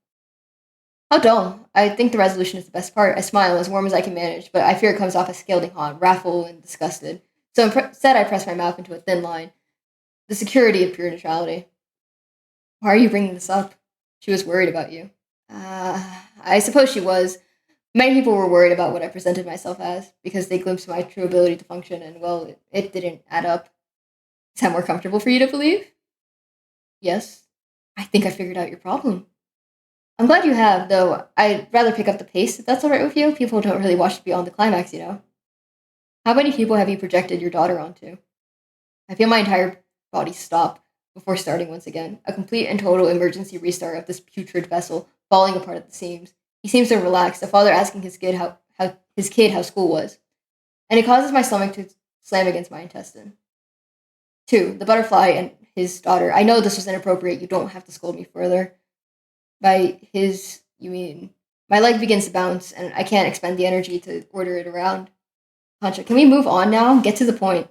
How dull. I think the resolution is the best part. I smile, as warm as I can manage, but I fear it comes off as scalding hot, wrathful, and disgusted. So instead, I press my mouth into a thin line. The security of pure neutrality. Why are you bringing this up? She was worried about you. I suppose she was. Many people were worried about what I presented myself as, because they glimpsed my true ability to function, and, well, it didn't add up. Is that more comfortable for you to believe? Yes. I think I figured out your problem. I'm glad you have, though I'd rather pick up the pace if that's alright with you. People don't really watch beyond the climax, you know. How many people have you projected your daughter onto? I feel my entire body stop before starting once again. A complete and total emergency restart of this putrid vessel, falling apart at the seams. He seems so relaxed, a father asking his kid how school was. And it causes my stomach to slam against my intestine. 2. The butterfly and his daughter. I know this was inappropriate. You don't have to scold me further. By his, you mean My leg begins to bounce, and I can't expend the energy to order it around. Concha, can we move on now? Get to the point.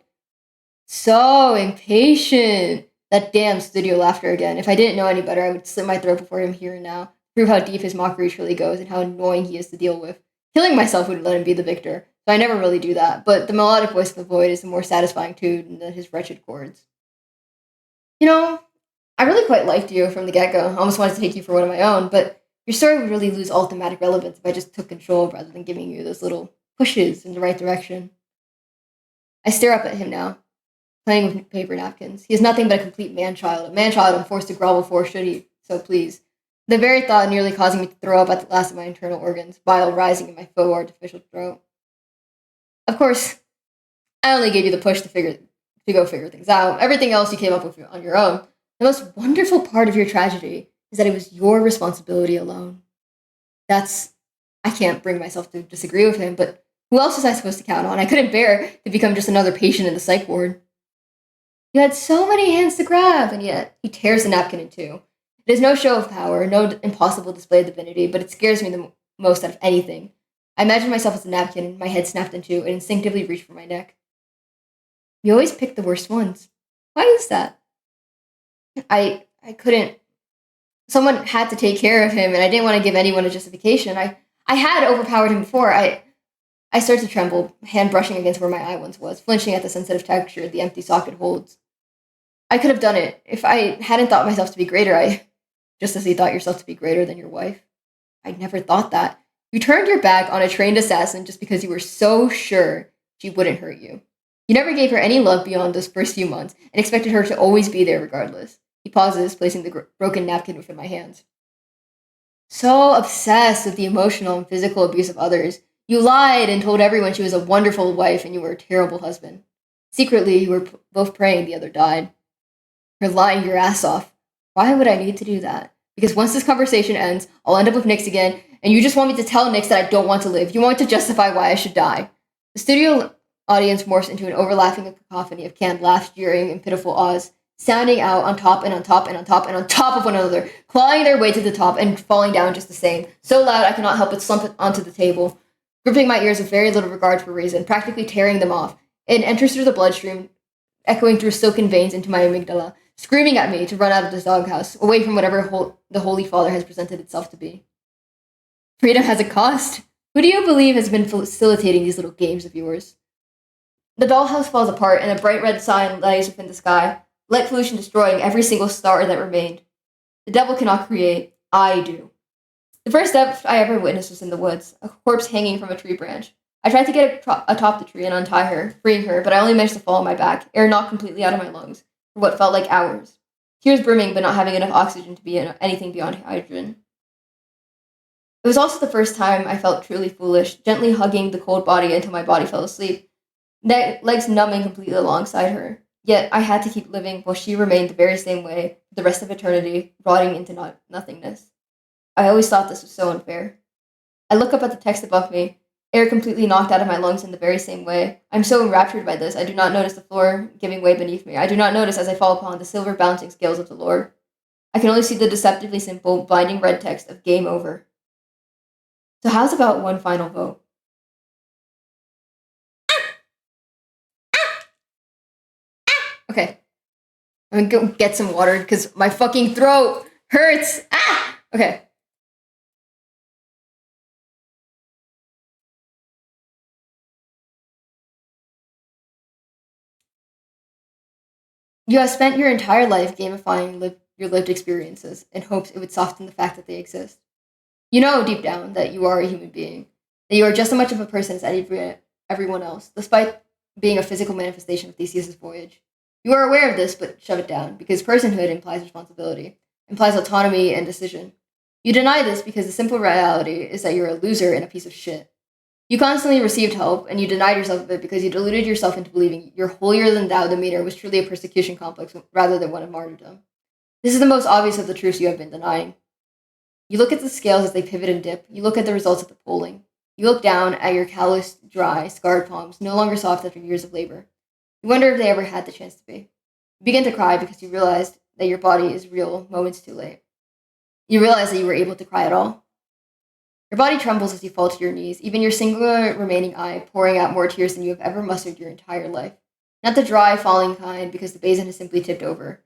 So impatient. That damn studio laughter again. If I didn't know any better, I would slit my throat before him here and now. Prove how deep his mockery truly goes and how annoying he is to deal with. Killing myself would let him be the victor, so I never really do that, but the melodic voice of the void is a more satisfying tune than his wretched chords. You know, I really quite liked you from the get go. I almost wanted to take you for one of my own, but your story would really lose all thematic relevance if I just took control rather than giving you those little pushes in the right direction. I stare up at him now, playing with paper napkins. He is nothing but a complete man-child, a man-child I'm forced to grovel for should he so please. The very thought nearly causing me to throw up at the last of my internal organs, bile rising in my faux artificial throat. Of course, I only gave you the push to go figure things out. Everything else you came up with on your own. The most wonderful part of your tragedy is that it was your responsibility alone. That's I can't bring myself to disagree with him, but who else was I supposed to count on? I couldn't bear to become just another patient in the psych ward. You had so many hands to grab, and yet he tears the napkin in two. It is no show of power, no impossible display of divinity, but it scares me the most out of anything. I imagine myself as a napkin, my head snapped in two, and instinctively reach for my neck. You always pick the worst ones. Why is that? I couldn't. Someone had to take care of him, and I didn't want to give anyone a justification. I had overpowered him before. I started to tremble, hand brushing against where my eye once was, flinching at the sensitive texture the empty socket holds. I could have done it if I hadn't thought myself to be greater. Just as you thought yourself to be greater than your wife. I never thought that. You turned your back on a trained assassin just because you were so sure she wouldn't hurt you. You never gave her any love beyond those first few months and expected her to always be there regardless. He pauses, placing the broken napkin within my hands. So obsessed with the emotional and physical abuse of others, you lied and told everyone she was a wonderful wife and you were a terrible husband. Secretly, you were both praying the other died. You're lying your ass off. Why would I need to do that? Because once this conversation ends, I'll end up with Nyx again, and you just want me to tell Nyx that I don't want to live. You want to justify why I should die. The studio audience morphs into an overlapping cacophony of canned laughs, jeering, and pitiful ahs, sounding out on top and on top and on top and on top of one another, clawing their way to the top and falling down just the same. So loud I cannot help but slump it onto the table, gripping my ears with very little regard for reason, practically tearing them off. It enters through the bloodstream, echoing through silken veins into my amygdala, screaming at me to run out of this doghouse, away from whatever the Holy Father has presented itself to be. Freedom has a cost. Who do you believe has been facilitating these little games of yours? The dollhouse falls apart, and a bright red sign lies within the sky, light pollution destroying every single star that remained. The devil cannot create. I do. The first death I ever witnessed was in the woods, a corpse hanging from a tree branch. I tried to get atop the tree and untie her, freeing her, but I only managed to fall on my back, air knocked completely out of my lungs, for what felt like hours. Tears brimming, but not having enough oxygen to be anything beyond hydrogen. It was also the first time I felt truly foolish, gently hugging the cold body until my body fell asleep, legs numbing completely alongside her. Yet I had to keep living while she remained the very same way for the rest of eternity, rotting into nothingness. I always thought this was so unfair. I look up at the text above me, air completely knocked out of my lungs in the very same way. I'm so enraptured by this, I do not notice the floor giving way beneath me. I do not notice as I fall upon the silver bouncing scales of the Lord. I can only see the deceptively simple, blinding red text of game over. So how's about one final vote? Okay. I'm gonna go get some water because my fucking throat hurts. Ah! Okay. You have spent your entire life gamifying your lived experiences in hopes it would soften the fact that they exist. You know deep down that you are a human being, that you are just as much of a person as everyone else, despite being a physical manifestation of Theseus' voyage. You are aware of this, but shove it down, because personhood implies responsibility, implies autonomy and decision. You deny this because the simple reality is that you're a loser and a piece of shit. You constantly received help, and you denied yourself of it because you deluded yourself into believing your holier-than-thou demeanor was truly a persecution complex rather than one of martyrdom. This is the most obvious of the truths you have been denying. You look at the scales as they pivot and dip. You look at the results of the polling. You look down at your calloused, dry, scarred palms, no longer soft after years of labor. You wonder if they ever had the chance to be. You begin to cry because you realized that your body is real moments too late. You realize that you were able to cry at all. Your body trembles as you fall to your knees, even your singular remaining eye pouring out more tears than you have ever mustered your entire life. Not the dry, falling kind, because the basin has simply tipped over,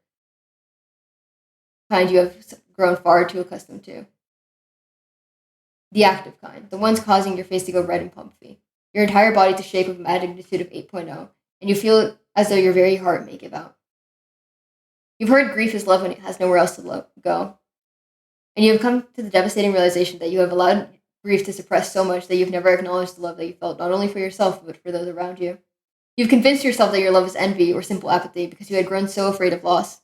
kind you have grown far too accustomed to. The active kind, the ones causing your face to go red and pumpy, your entire body to shake with a magnitude of 8.0, and you feel as though your very heart may give out. You've heard grief is love when it has nowhere else to go, and you have come to the devastating realization that you have allowed grief to suppress so much that you've never acknowledged the love that you felt, not only for yourself, but for those around you. You've convinced yourself that your love is envy or simple apathy because you had grown so afraid of loss.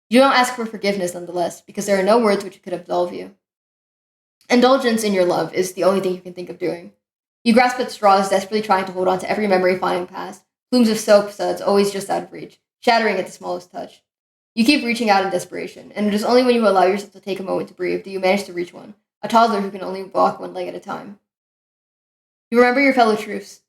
You don't ask for forgiveness nonetheless, because there are no words which could absolve you. Indulgence in your love is the only thing you can think of doing. You grasp at straws, desperately trying to hold on to every memory flying past, plumes of soap suds always just out of reach, shattering at the smallest touch. You keep reaching out in desperation, and it is only when you allow yourself to take a moment to breathe do you manage to reach one, a toddler who can only walk one leg at a time. You remember your fellow troops,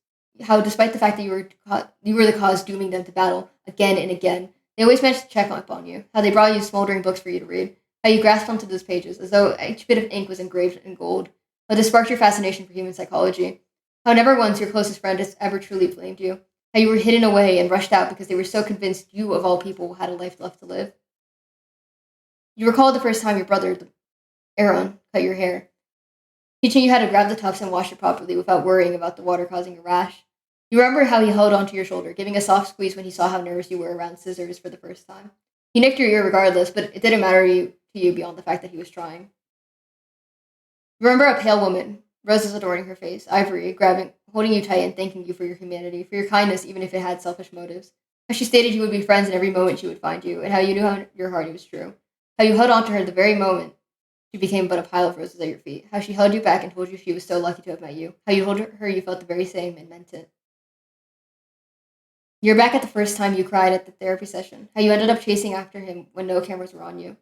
how despite the fact that you were the cause dooming them to battle again and again, they always managed to check up on you, how they brought you smoldering books for you to read, how you grasped onto those pages as though each bit of ink was engraved in gold, how this sparked your fascination for human psychology, how never once your closest friend has ever truly blamed you, how you were hidden away and rushed out because they were so convinced you, of all people, had a life left to live. You recalled the first time your brother, Aaron, cut your hair, teaching you how to grab the tufts and wash it properly without worrying about the water causing a rash. You remember how he held onto your shoulder, giving a soft squeeze when he saw how nervous you were around scissors for the first time. He nicked your ear regardless, but it didn't matter to you beyond the fact that he was trying. Remember a pale woman, roses adorning her face, ivory, holding you tight and thanking you for your humanity, for your kindness even if it had selfish motives. How she stated you would be friends in every moment she would find you, and how you knew how your heart was true. How you held on to her the very moment she became but a pile of roses at your feet. How she held you back and told you she was so lucky to have met you. How you told her you felt the very same and meant it. You're back at the first time you cried at the therapy session. How you ended up chasing after him when no cameras were on you.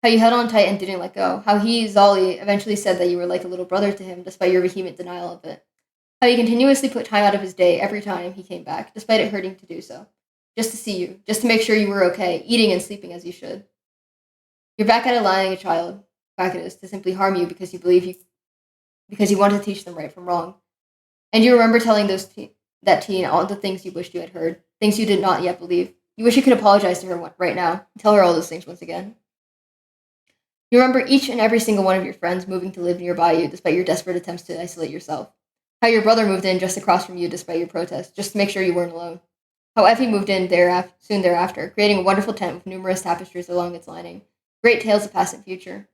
How you held on tight and didn't let go. How he, Zolly, eventually said that you were like a little brother to him despite your vehement denial of it. How he continuously put time out of his day every time he came back, despite it hurting to do so. Just to see you, just to make sure you were okay, eating and sleeping as you should. You're back at allowing a child, back it is, to simply harm you because because you wanted to teach them right from wrong. And you remember telling that teen all the things you wished you had heard, things you did not yet believe. You wish you could apologize to her right now and tell her all those things once again. You remember each and every single one of your friends moving to live nearby you despite your desperate attempts to isolate yourself. How your brother moved in just across from you despite your protest, just to make sure you weren't alone. How Effie moved in soon thereafter, creating a wonderful tent with numerous tapestries along its lining. Great tales of past and future.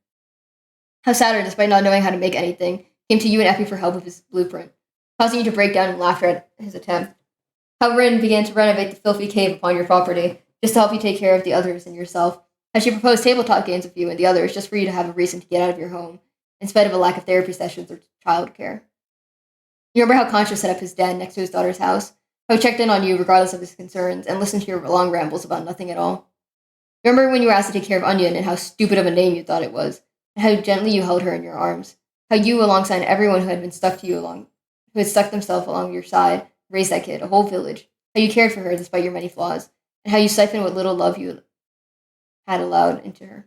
How Saturn, despite not knowing how to make anything, came to you and Effie for help with his blueprint, causing you to break down in laughter at his attempt. How Rin began to renovate the filthy cave upon your property, just to help you take care of the others and yourself. How she proposed tabletop games with you and the others just for you to have a reason to get out of your home, in spite of a lack of therapy sessions or childcare. You remember how Concha set up his den next to his daughter's house, how he checked in on you regardless of his concerns, and listened to your long rambles about nothing at all. You remember when you were asked to take care of Onion and how stupid of a name you thought it was, and how gently you held her in your arms. How you, alongside everyone who had stuck themselves along your side, raised that kid, a whole village. How you cared for her despite your many flaws, and how you siphoned what little love you had allowed into her.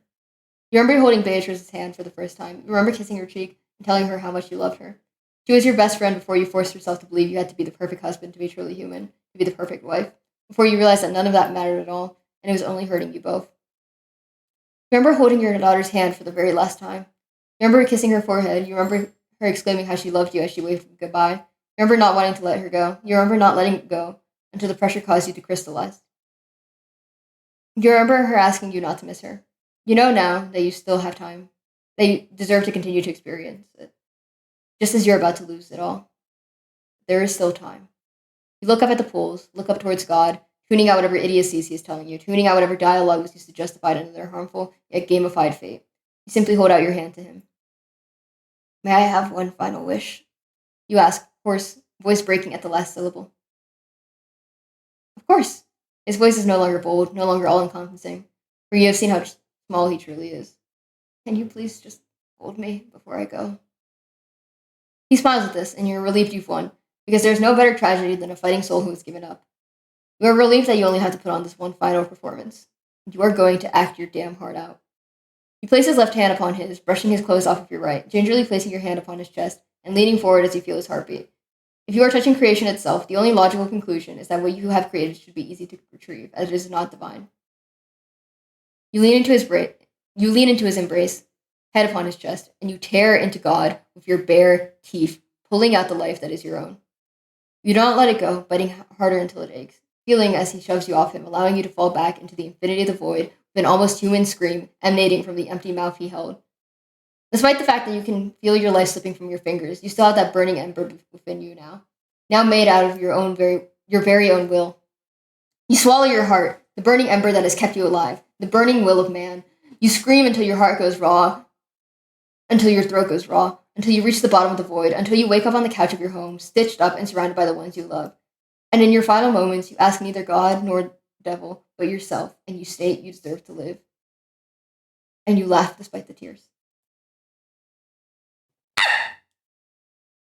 You remember holding Beatrice's hand for the first time. You remember kissing her cheek and telling her how much you loved her. She was your best friend before you forced yourself to believe you had to be the perfect husband to be truly human, to be the perfect wife, before you realized that none of that mattered at all, and it was only hurting you both. You remember holding your daughter's hand for the very last time. You remember kissing her forehead. You remember her exclaiming how she loved you as she waved goodbye. You remember not wanting to let her go. You remember not letting it go until the pressure caused you to crystallize. You remember her asking you not to miss her. You know now that you still have time, that you deserve to continue to experience it, just as you're about to lose it all. There is still time. You look up at the pools, look up towards God, tuning out whatever idiocies he is telling you, tuning out whatever dialogue was used to justify another harmful, yet gamified fate. You simply hold out your hand to him. May I have one final wish? You ask, voice breaking at the last syllable. Of course. His voice is no longer bold, no longer all-encompassing, for you have seen how small he truly is. Can you please just hold me before I go? He smiles at this, and you're relieved you've won, because there's no better tragedy than a fighting soul who has given up. You are relieved that you only have to put on this one final performance. You are going to act your damn heart out. You place his left hand upon his, brushing his clothes off of your right, gingerly placing your hand upon his chest and leaning forward as you feel his heartbeat. If you are touching creation itself, the only logical conclusion is that what you have created should be easy to retrieve, as it is not divine. You lean into his embrace, head upon his chest, and you tear into God with your bare teeth, pulling out the life that is your own. You do not let it go, biting harder until it aches, feeling as he shoves you off him, allowing you to fall back into the infinity of the void with an almost human scream emanating from the empty mouth he held. Despite the fact that you can feel your life slipping from your fingers, you still have that burning ember within you now made out of your very own will. You swallow your heart, the burning ember that has kept you alive, the burning will of man. You scream until your heart goes raw, until your throat goes raw, until you reach the bottom of the void, until you wake up on the couch of your home, stitched up and surrounded by the ones you love. And in your final moments, you ask neither God nor devil, but yourself, and you state you deserve to live. And you laugh despite the tears.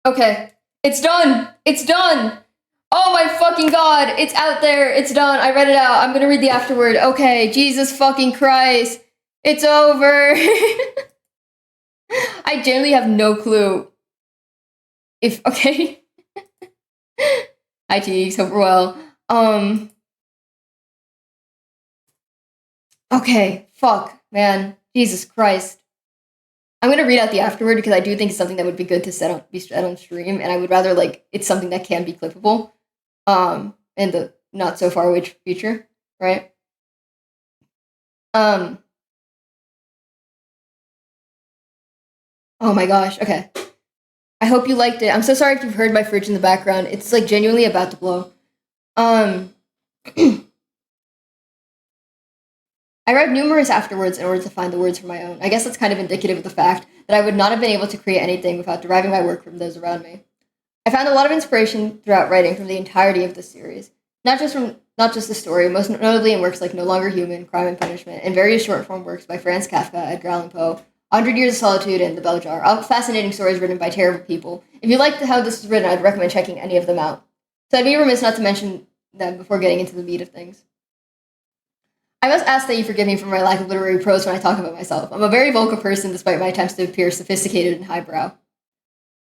Okay, it's done! It's done! Oh my fucking god, it's out there, it's done, I read it out, I'm gonna read the afterword. Okay, Jesus fucking Christ, it's over! I genuinely have no clue if, okay. Hi Teagues, hope we're well. Okay, fuck, man, Jesus Christ. I'm gonna read out the afterword because I do think it's something that would be good to be set on stream, and I would rather, like, it's something that can be clippable. In the not so far away future, right? Oh my gosh, okay. I hope you liked it. I'm so sorry if you've heard my fridge in the background. It's, like, genuinely about to blow. I read numerous afterwards in order to find the words for my own. I guess that's kind of indicative of the fact that I would not have been able to create anything without deriving my work from those around me. I found a lot of inspiration throughout writing from the entirety of this series. Not just the story, most notably in works like No Longer Human, Crime and Punishment, and various short-form works by Franz Kafka, Edgar Allan Poe, 100 Years of Solitude, and The Bell Jar, all fascinating stories written by terrible people. If you liked how this was written, I'd recommend checking any of them out. So I'd be remiss not to mention them before getting into the meat of things. I must ask that you forgive me for my lack of literary prose when I talk about myself. I'm a very vocal person despite my attempts to appear sophisticated and highbrow.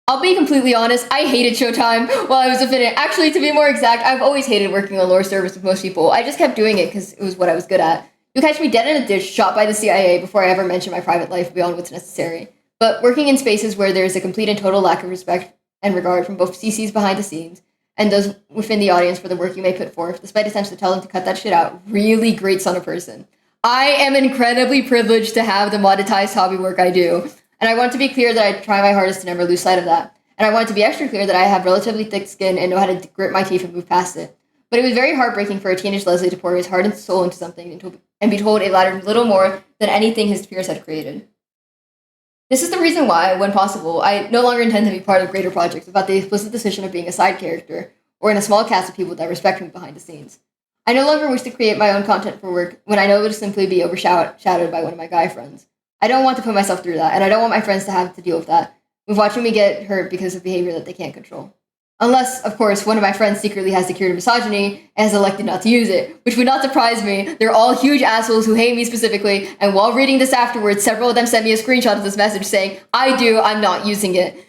I'll be completely honest, I hated Showtime while I was a fit. Actually, to be more exact, I've always hated working on lore service with most people. I just kept doing it because it was what I was good at. You'll catch me dead in a ditch, shot by the CIA before I ever mention my private life beyond what's necessary. But working in spaces where there is a complete and total lack of respect and regard from both CCs behind the scenes and those within the audience for the work you may put forth, despite attempts to tell them to cut that shit out, really grates on a person. I am incredibly privileged to have the monetized hobby work I do. And I want to be clear that I try my hardest to never lose sight of that. And I want to be extra clear that I have relatively thick skin and know how to grit my teeth and move past it. But it was very heartbreaking for a teenage Leslie to pour his heart and soul into something and be told it mattered little more than anything his peers had created. This is the reason why, when possible, I no longer intend to be part of greater projects without the explicit decision of being a side character or in a small cast of people that respect me behind the scenes. I no longer wish to create my own content for work when I know it would simply be overshadowed by one of my guy friends. I don't want to put myself through that, and I don't want my friends to have to deal with that, with watching me get hurt because of behavior that they can't control. Unless, of course, one of my friends secretly has the cure to misogyny and has elected not to use it, which would not surprise me. They're all huge assholes who hate me specifically, and while reading this afterwards, several of them sent me a screenshot of this message saying, I'm not using it.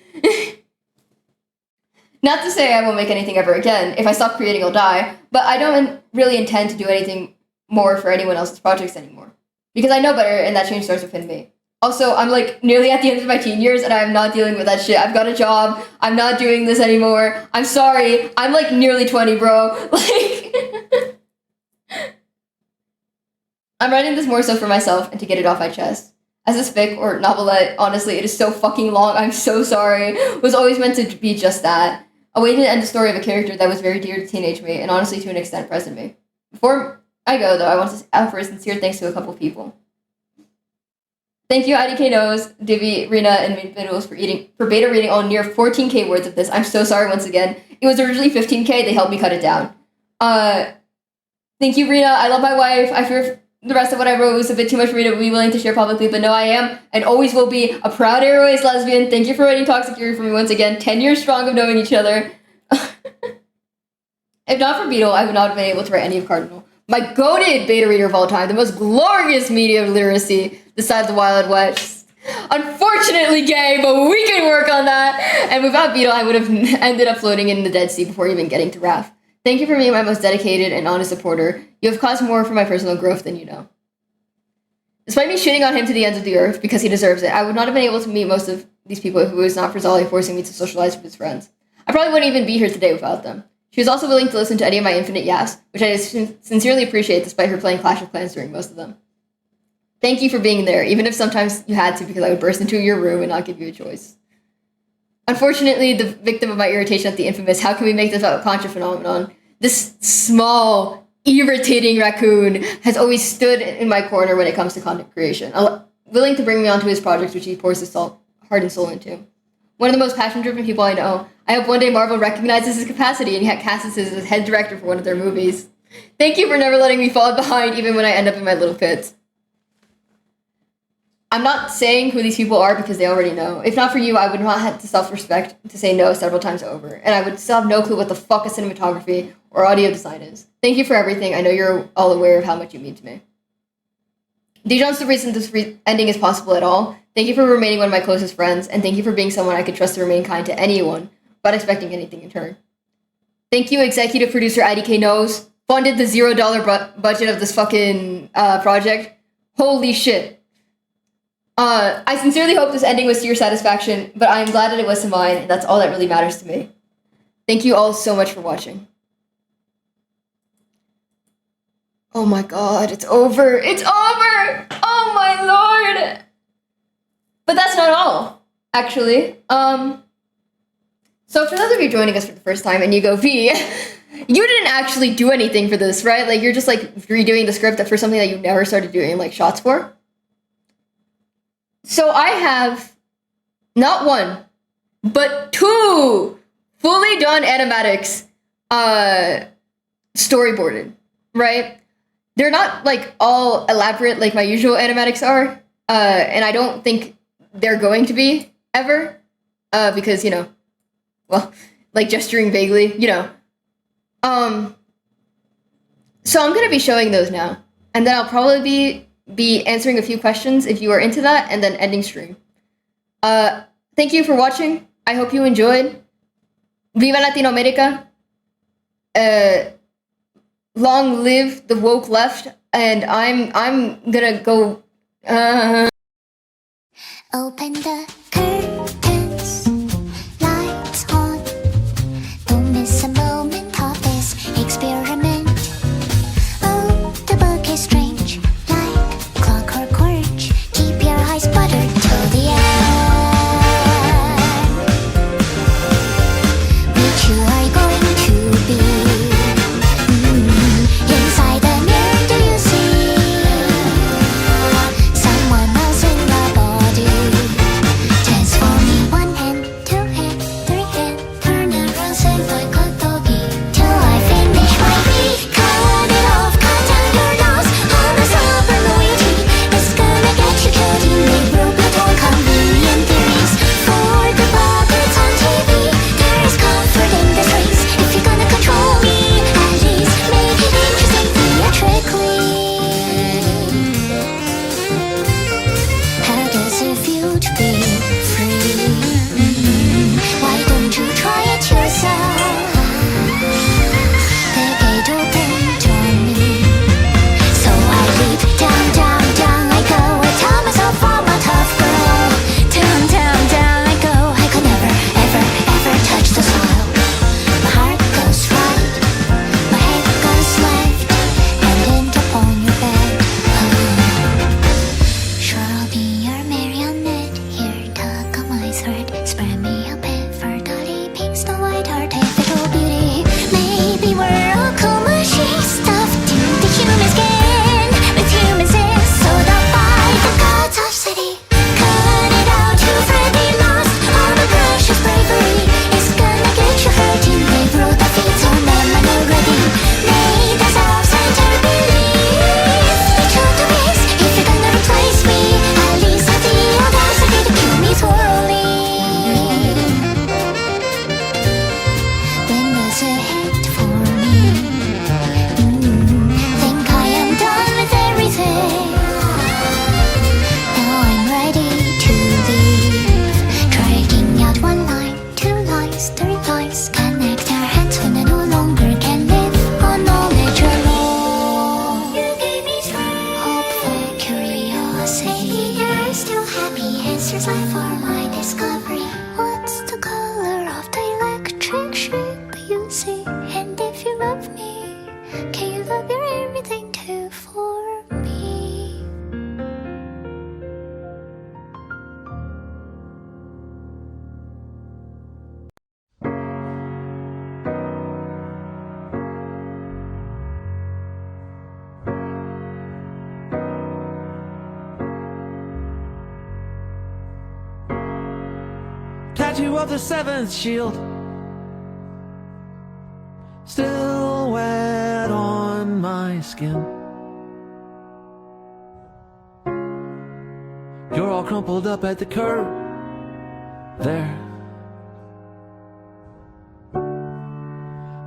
Not to say I won't make anything ever again. If I stop creating, I'll die, but I don't really intend to do anything more for anyone else's projects anymore. Because I know better, and that change starts within me. Also, I'm, like, nearly at the end of my teen years, and I'm not dealing with that shit. I've got a job. I'm not doing this anymore. I'm sorry. I'm, like, nearly 20, bro. Like, I'm writing this more so for myself and to get it off my chest. As a fic or novelette, honestly, it is so fucking long. I'm so sorry. It was always meant to be just that. A way to end the story of a character that was very dear to teenage me, and honestly, to an extent, present me. Before I go, though, I want to offer a sincere thanks to a couple people. Thank you, IDK Knows, Divi, Rena, and Midfiddles for beta reading all near 14k words of this. I'm so sorry once again. It was originally 15k, they helped me cut it down. Thank you, Rena. I love my wife. I fear the rest of what I wrote was a bit too much for me to be willing to share publicly, but no, I am, and always will be, a proud Airways lesbian. Thank you for writing Toxic Fury for me once again. 10 years strong of knowing each other. If not for Beetle, I would not have been able to write any of Cardinal. My goated beta reader of all time, the most glorious media of literacy, Decide the Wild West. Unfortunately gay, but we can work on that. And without Beetle, I would have ended up floating in the Dead Sea before even getting to Raph. Thank you for being my most dedicated and honest supporter. You have caused more for my personal growth than you know. Despite me shooting on him to the ends of the earth because he deserves it, I would not have been able to meet most of these people if it was not for Zolly forcing me to socialize with his friends. I probably wouldn't even be here today without them. She was also willing to listen to any of my infinite yaps, which I sincerely appreciate despite her playing Clash of Clans during most of them. Thank you for being there, even if sometimes you had to because I would burst into your room and not give you a choice. Unfortunately, the victim of my irritation at the infamous How Can We Make This About Contra phenomenon, this small, irritating raccoon has always stood in my corner when it comes to content creation, willing to bring me onto his projects which he pours his heart and soul into. One of the most passion-driven people I know. I hope one day Marvel recognizes his capacity and yet casts us as head director for one of their movies. Thank you for never letting me fall behind even when I end up in my little pits. I'm not saying who these people are because they already know. If not for you, I would not have the self-respect to say no several times over, and I would still have no clue what the fuck a cinematography or audio design is. Thank you for everything. I know you're all aware of how much you mean to me. Dijon's the reason this ending is possible at all. Thank you for remaining one of my closest friends, and thank you for being someone I could trust to remain kind to anyone, without expecting anything in turn. Thank you, executive producer IDK Knows, funded the $0 budget of this fucking project. Holy shit. I sincerely hope this ending was to your satisfaction, but I am glad that it was to mine, and that's all that really matters to me. Thank you all so much for watching. Oh my god, it's over! It's over! Oh my lord! But that's not all, actually. So for those of you joining us for the first time and you go, V, you didn't actually do anything for this, right? Like, you're just, like, redoing the script for something that you never started doing, like, shots for? So I have not one, but two fully done animatics storyboarded, right? They're not, like, all elaborate like my usual animatics are, and I don't think they're going to be, ever, because, you know, well, like, gesturing vaguely, you know. So I'm gonna be showing those now, and then I'll probably be answering a few questions if you are into that, and then ending stream. Thank you for watching. I hope you enjoyed. Viva Latinoamerica. Long live the woke left, and I'm gonna go. Open the curtains, lights on. Don't miss a moment of this experiment. Oh, the book is strange, like clockwork orange. Keep your eyes buttered till the end. Which you are going to be. Inside the mirror, do you see someone else in the body? time for my discovery. What's the color of the electric sheep you see? And if you love me, can you love your everything too for me? Tattoo of the seventh shield, still wet on my skin. You're all crumpled up at the curb there.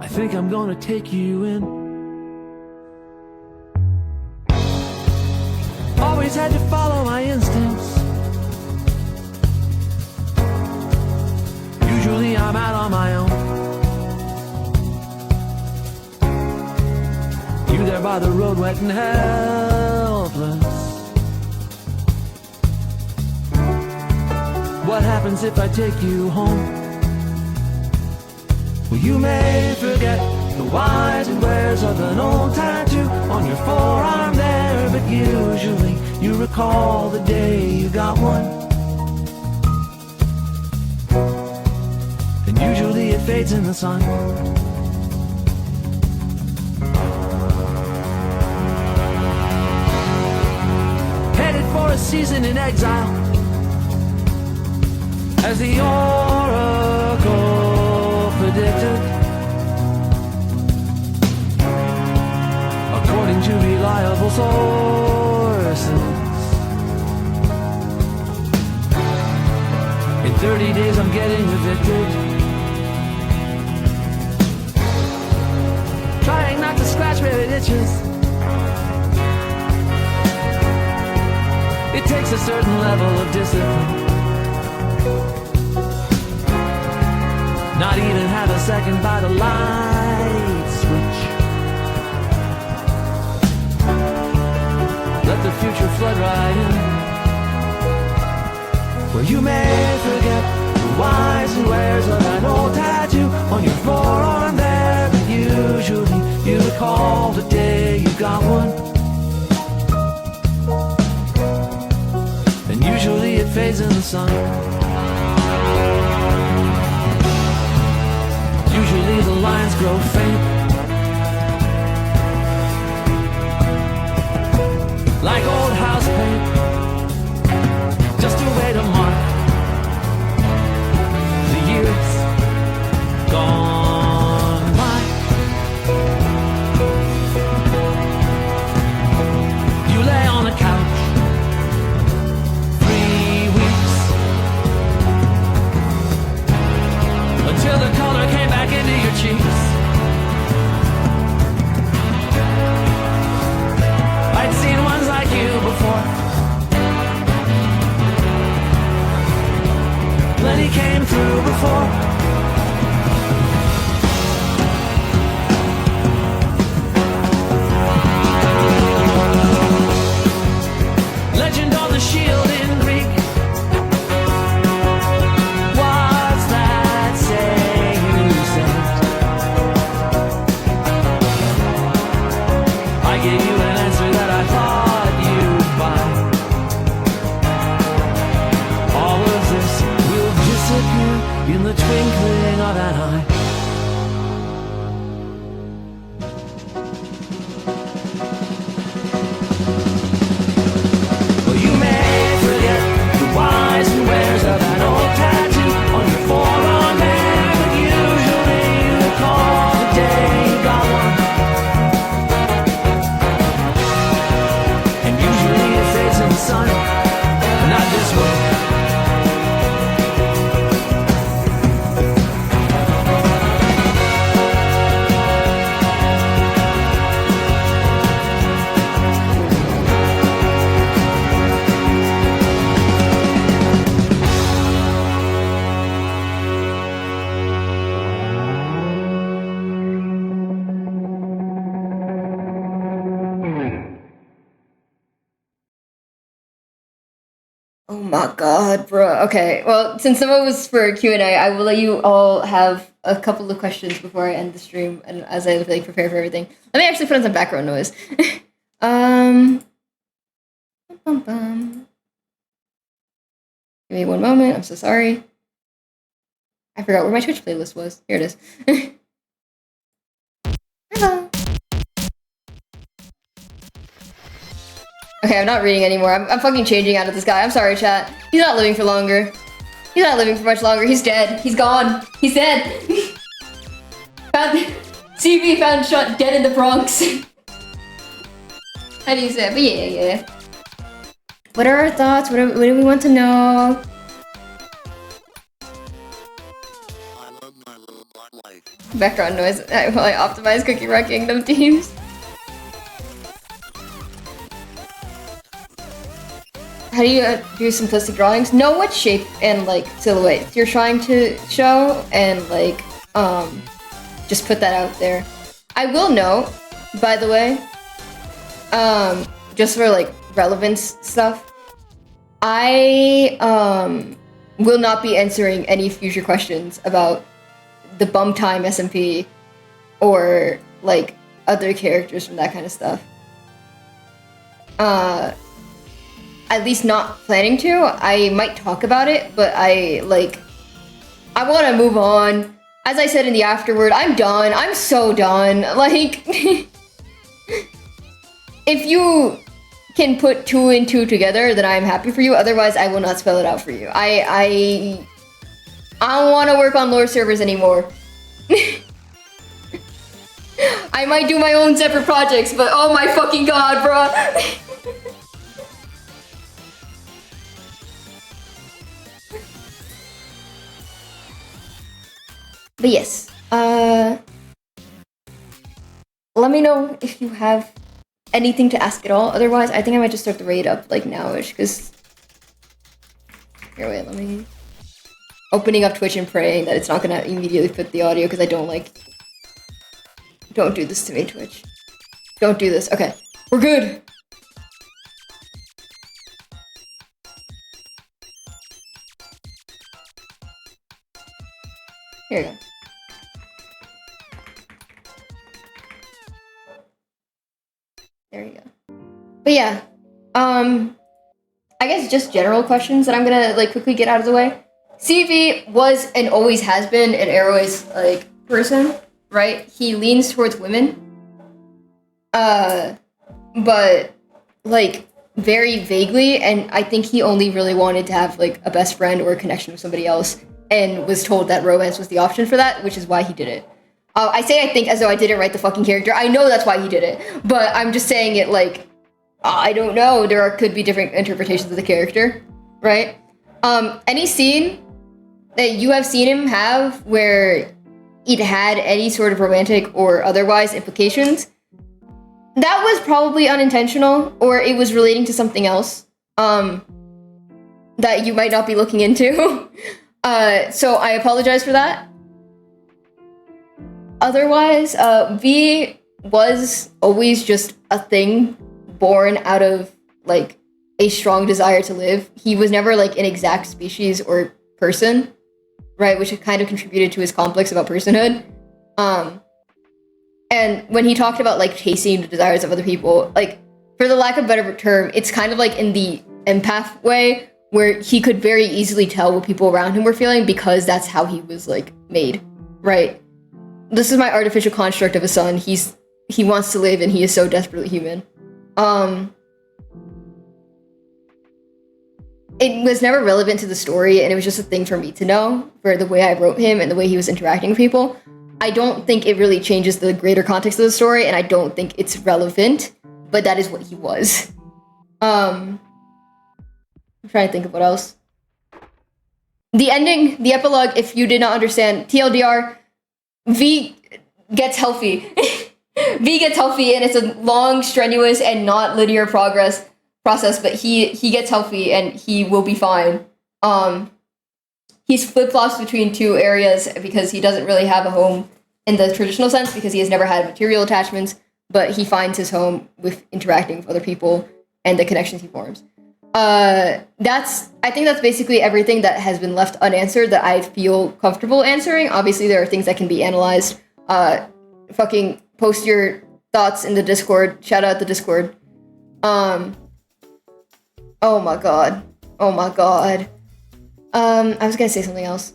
I think I'm gonna take you in. Always had to follow my instincts. Usually I'm out on my own. You there by the road, wet and helpless. What happens if I take you home? Well, you may forget the whys and wheres of an old tattoo on your forearm there, but usually you recall the day you got one. And usually it fades in the sun. Headed for a season in exile, as the oracle predicted, according to reliable sources. In 30 days I'm getting evicted. Trying not to scratch where it itches. It takes a certain level of discipline. Not even have a second by the light switch. Let the future flood right in. Well, you may forget the whys and wheres of an old tattoo on your forearm there, but usually you recall the day you got one. And usually it fades in the sun. Usually the lines grow faint, like old house paint, just a way to mark the years gone by. You lay on the couch 3 weeks until the color came back into your cheeks. I'd seen ones like you before. Plenty came through before. Legend on the shield in Greek. What's that say you said? I gave you an answer that I thought you'd buy. All of this will disappear in the twinkling of an eye. Well, you may forget the whys and wheres of an old tattoo on your forearm there, but usually you recall the day you got one. And usually it fades in the sun, but not this way. Oh my god, bro. Okay, well, since some of it was for Q&A, I will let you all have a couple of questions before I end the stream and as I like prepare for everything. Let me actually put on some background noise. um bum, bum. Give me one moment. I'm so sorry. I forgot where my Twitch playlist was. Here it is. Hello. Okay, I'm not reading anymore. I'm fucking changing out of this guy. I'm sorry, chat. He's not living for longer. He's not living for much longer. He's dead. He's gone. He's dead. Found CV found shot dead in the Bronx. How do you say it? But yeah. What are our thoughts? What do we want to know? Background noise while I optimize Cookie Run Kingdom teams. How do you do simplistic drawings? Know what shape and like silhouette you're trying to show and like just put that out there. I will note, by the way, just for like relevance stuff, I will not be answering any future questions about the Bum Time SMP or like other characters from that kind of stuff. At least not planning to. I might talk about it, but I want to move on. As I said in the afterword, I'm done. I'm so done. Like, if you can put 2 and 2 together, then I'm happy for you. Otherwise, I will not spell it out for you. I don't want to work on lore servers anymore. I might do my own separate projects, but oh my fucking god, bro. But yes, let me know if you have anything to ask at all. Otherwise, I think I might just start the raid up like nowish, because... Here, wait, let me... Opening up Twitch and praying that it's not gonna immediately put the audio, because I don't like... Don't do this to me, Twitch. Don't do this. Okay, we're good! Here we go. There you go. But yeah, I guess just general questions that I'm gonna like quickly get out of the way. CV was and always has been an Airways like person, right? He leans towards women, but like very vaguely, and I think he only really wanted to have like a best friend or a connection with somebody else, and was told that romance was the option for that, which is why he did it. I say I think as though I didn't write the fucking character. I know that's why he did it, but I'm just saying it like, I don't know. Could be different interpretations of the character, right? Any scene that you have seen him have where it had any sort of romantic or otherwise implications, that was probably unintentional, or it was relating to something else, that you might not be looking into. So I apologize for that. Otherwise, V was always just a thing born out of, like, a strong desire to live. He was never, like, an exact species or person, right? Which kind of contributed to his complex about personhood. And when he talked about, like, chasing the desires of other people, like, for the lack of a better term, it's kind of like in the empath way, where he could very easily tell what people around him were feeling because that's how he was, like, made, right? This is my artificial construct of a son. He wants to live and he is so desperately human. It was never relevant to the story, and it was just a thing for me to know for the way I wrote him and the way he was interacting with people. I don't think it really changes the greater context of the story, and I don't think it's relevant, but that is what he was. I'm trying to think of what else. The ending, the epilogue, if you did not understand, TLDR, V gets healthy. V gets healthy, and it's a long, strenuous, and not linear process, but he gets healthy, and he will be fine. He's flip-flops between two areas because he doesn't really have a home in the traditional sense because he has never had material attachments, but he finds his home with interacting with other people and the connections he forms. I think that's basically everything that has been left unanswered that I feel comfortable answering. Obviously, there are things that can be analyzed. Fucking post your thoughts in the Discord. Shout out the Discord. Oh my god. Oh my god. I was gonna say something else.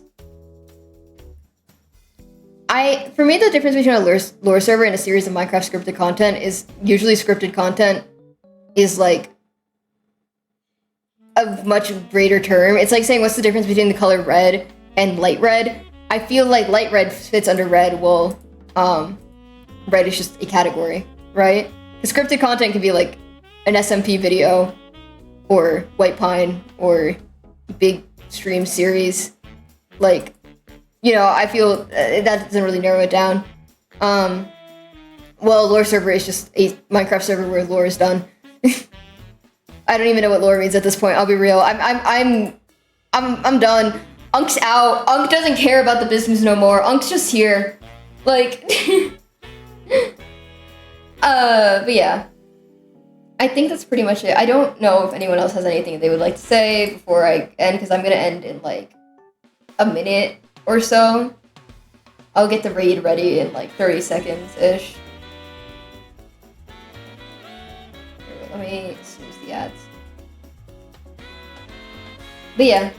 For me, the difference between a lore server and a series of Minecraft scripted content is usually scripted content is like a much greater term. It's like saying what's the difference between the color red and light red. I feel like light red fits under red, while red is just a category, right? The scripted content can be like an SMP video or White Pine or big stream series. Like, you know, I feel that doesn't really narrow it down. Well, a lore server is just a Minecraft server where lore is done. I don't even know what lore means at this point. I'll be real. I'm done. Unk's out. Unk doesn't care about the business no more. Unk's just here. Like, but yeah. I think that's pretty much it. I don't know if anyone else has anything they would like to say before I end, because I'm gonna end in like a minute or so. I'll get the raid ready in like 30 seconds-ish. Let me snooze the ads. But yeah.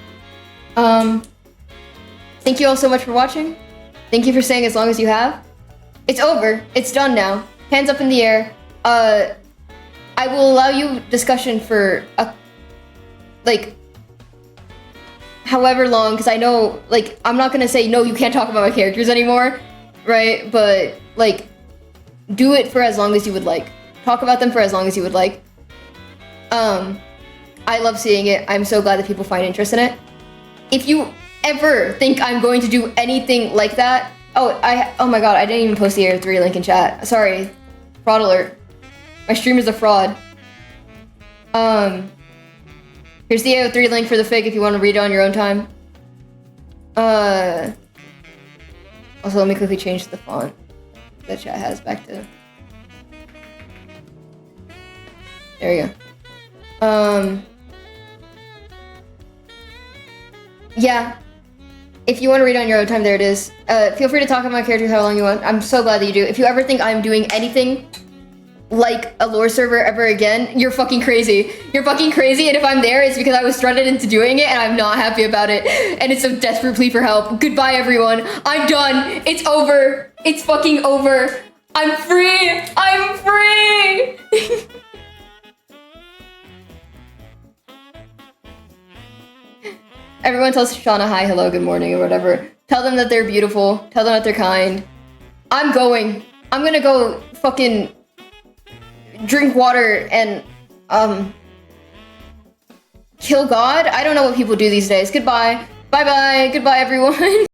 Thank you all so much for watching. Thank you for staying as long as you have. It's over. It's done now. Hands up in the air. I will allow you discussion for however long, because I know, like, I'm not gonna say no, you can't talk about my characters anymore, right? But like, do it for as long as you would like. Talk about them for as long as you would like. I love seeing it. I'm so glad that people find interest in it. If you ever think I'm going to do anything like that, oh my god, I didn't even post the AO3 link in chat. Sorry, fraud alert. My stream is a fraud. Here's the AO3 link for the fig if you want to read it on your own time. Also, let me quickly change the font that chat has back to. There we go. Yeah. If you want to read on your own time, there it is. Feel free to talk about my character how long you want. I'm so glad that you do. If you ever think I'm doing anything like a lore server ever again, you're fucking crazy. You're fucking crazy, and if I'm there, it's because I was threaded into doing it, and I'm not happy about it, and it's a desperate plea for help. Goodbye, everyone. I'm done. It's over. It's fucking over. I'm free. I'm free. Everyone tells Shauna hi, hello, good morning, or whatever. Tell them that they're beautiful. Tell them that they're kind. I'm going. I'm gonna go fucking drink water and kill God? I don't know what people do these days. Goodbye. Bye-bye. Goodbye, everyone.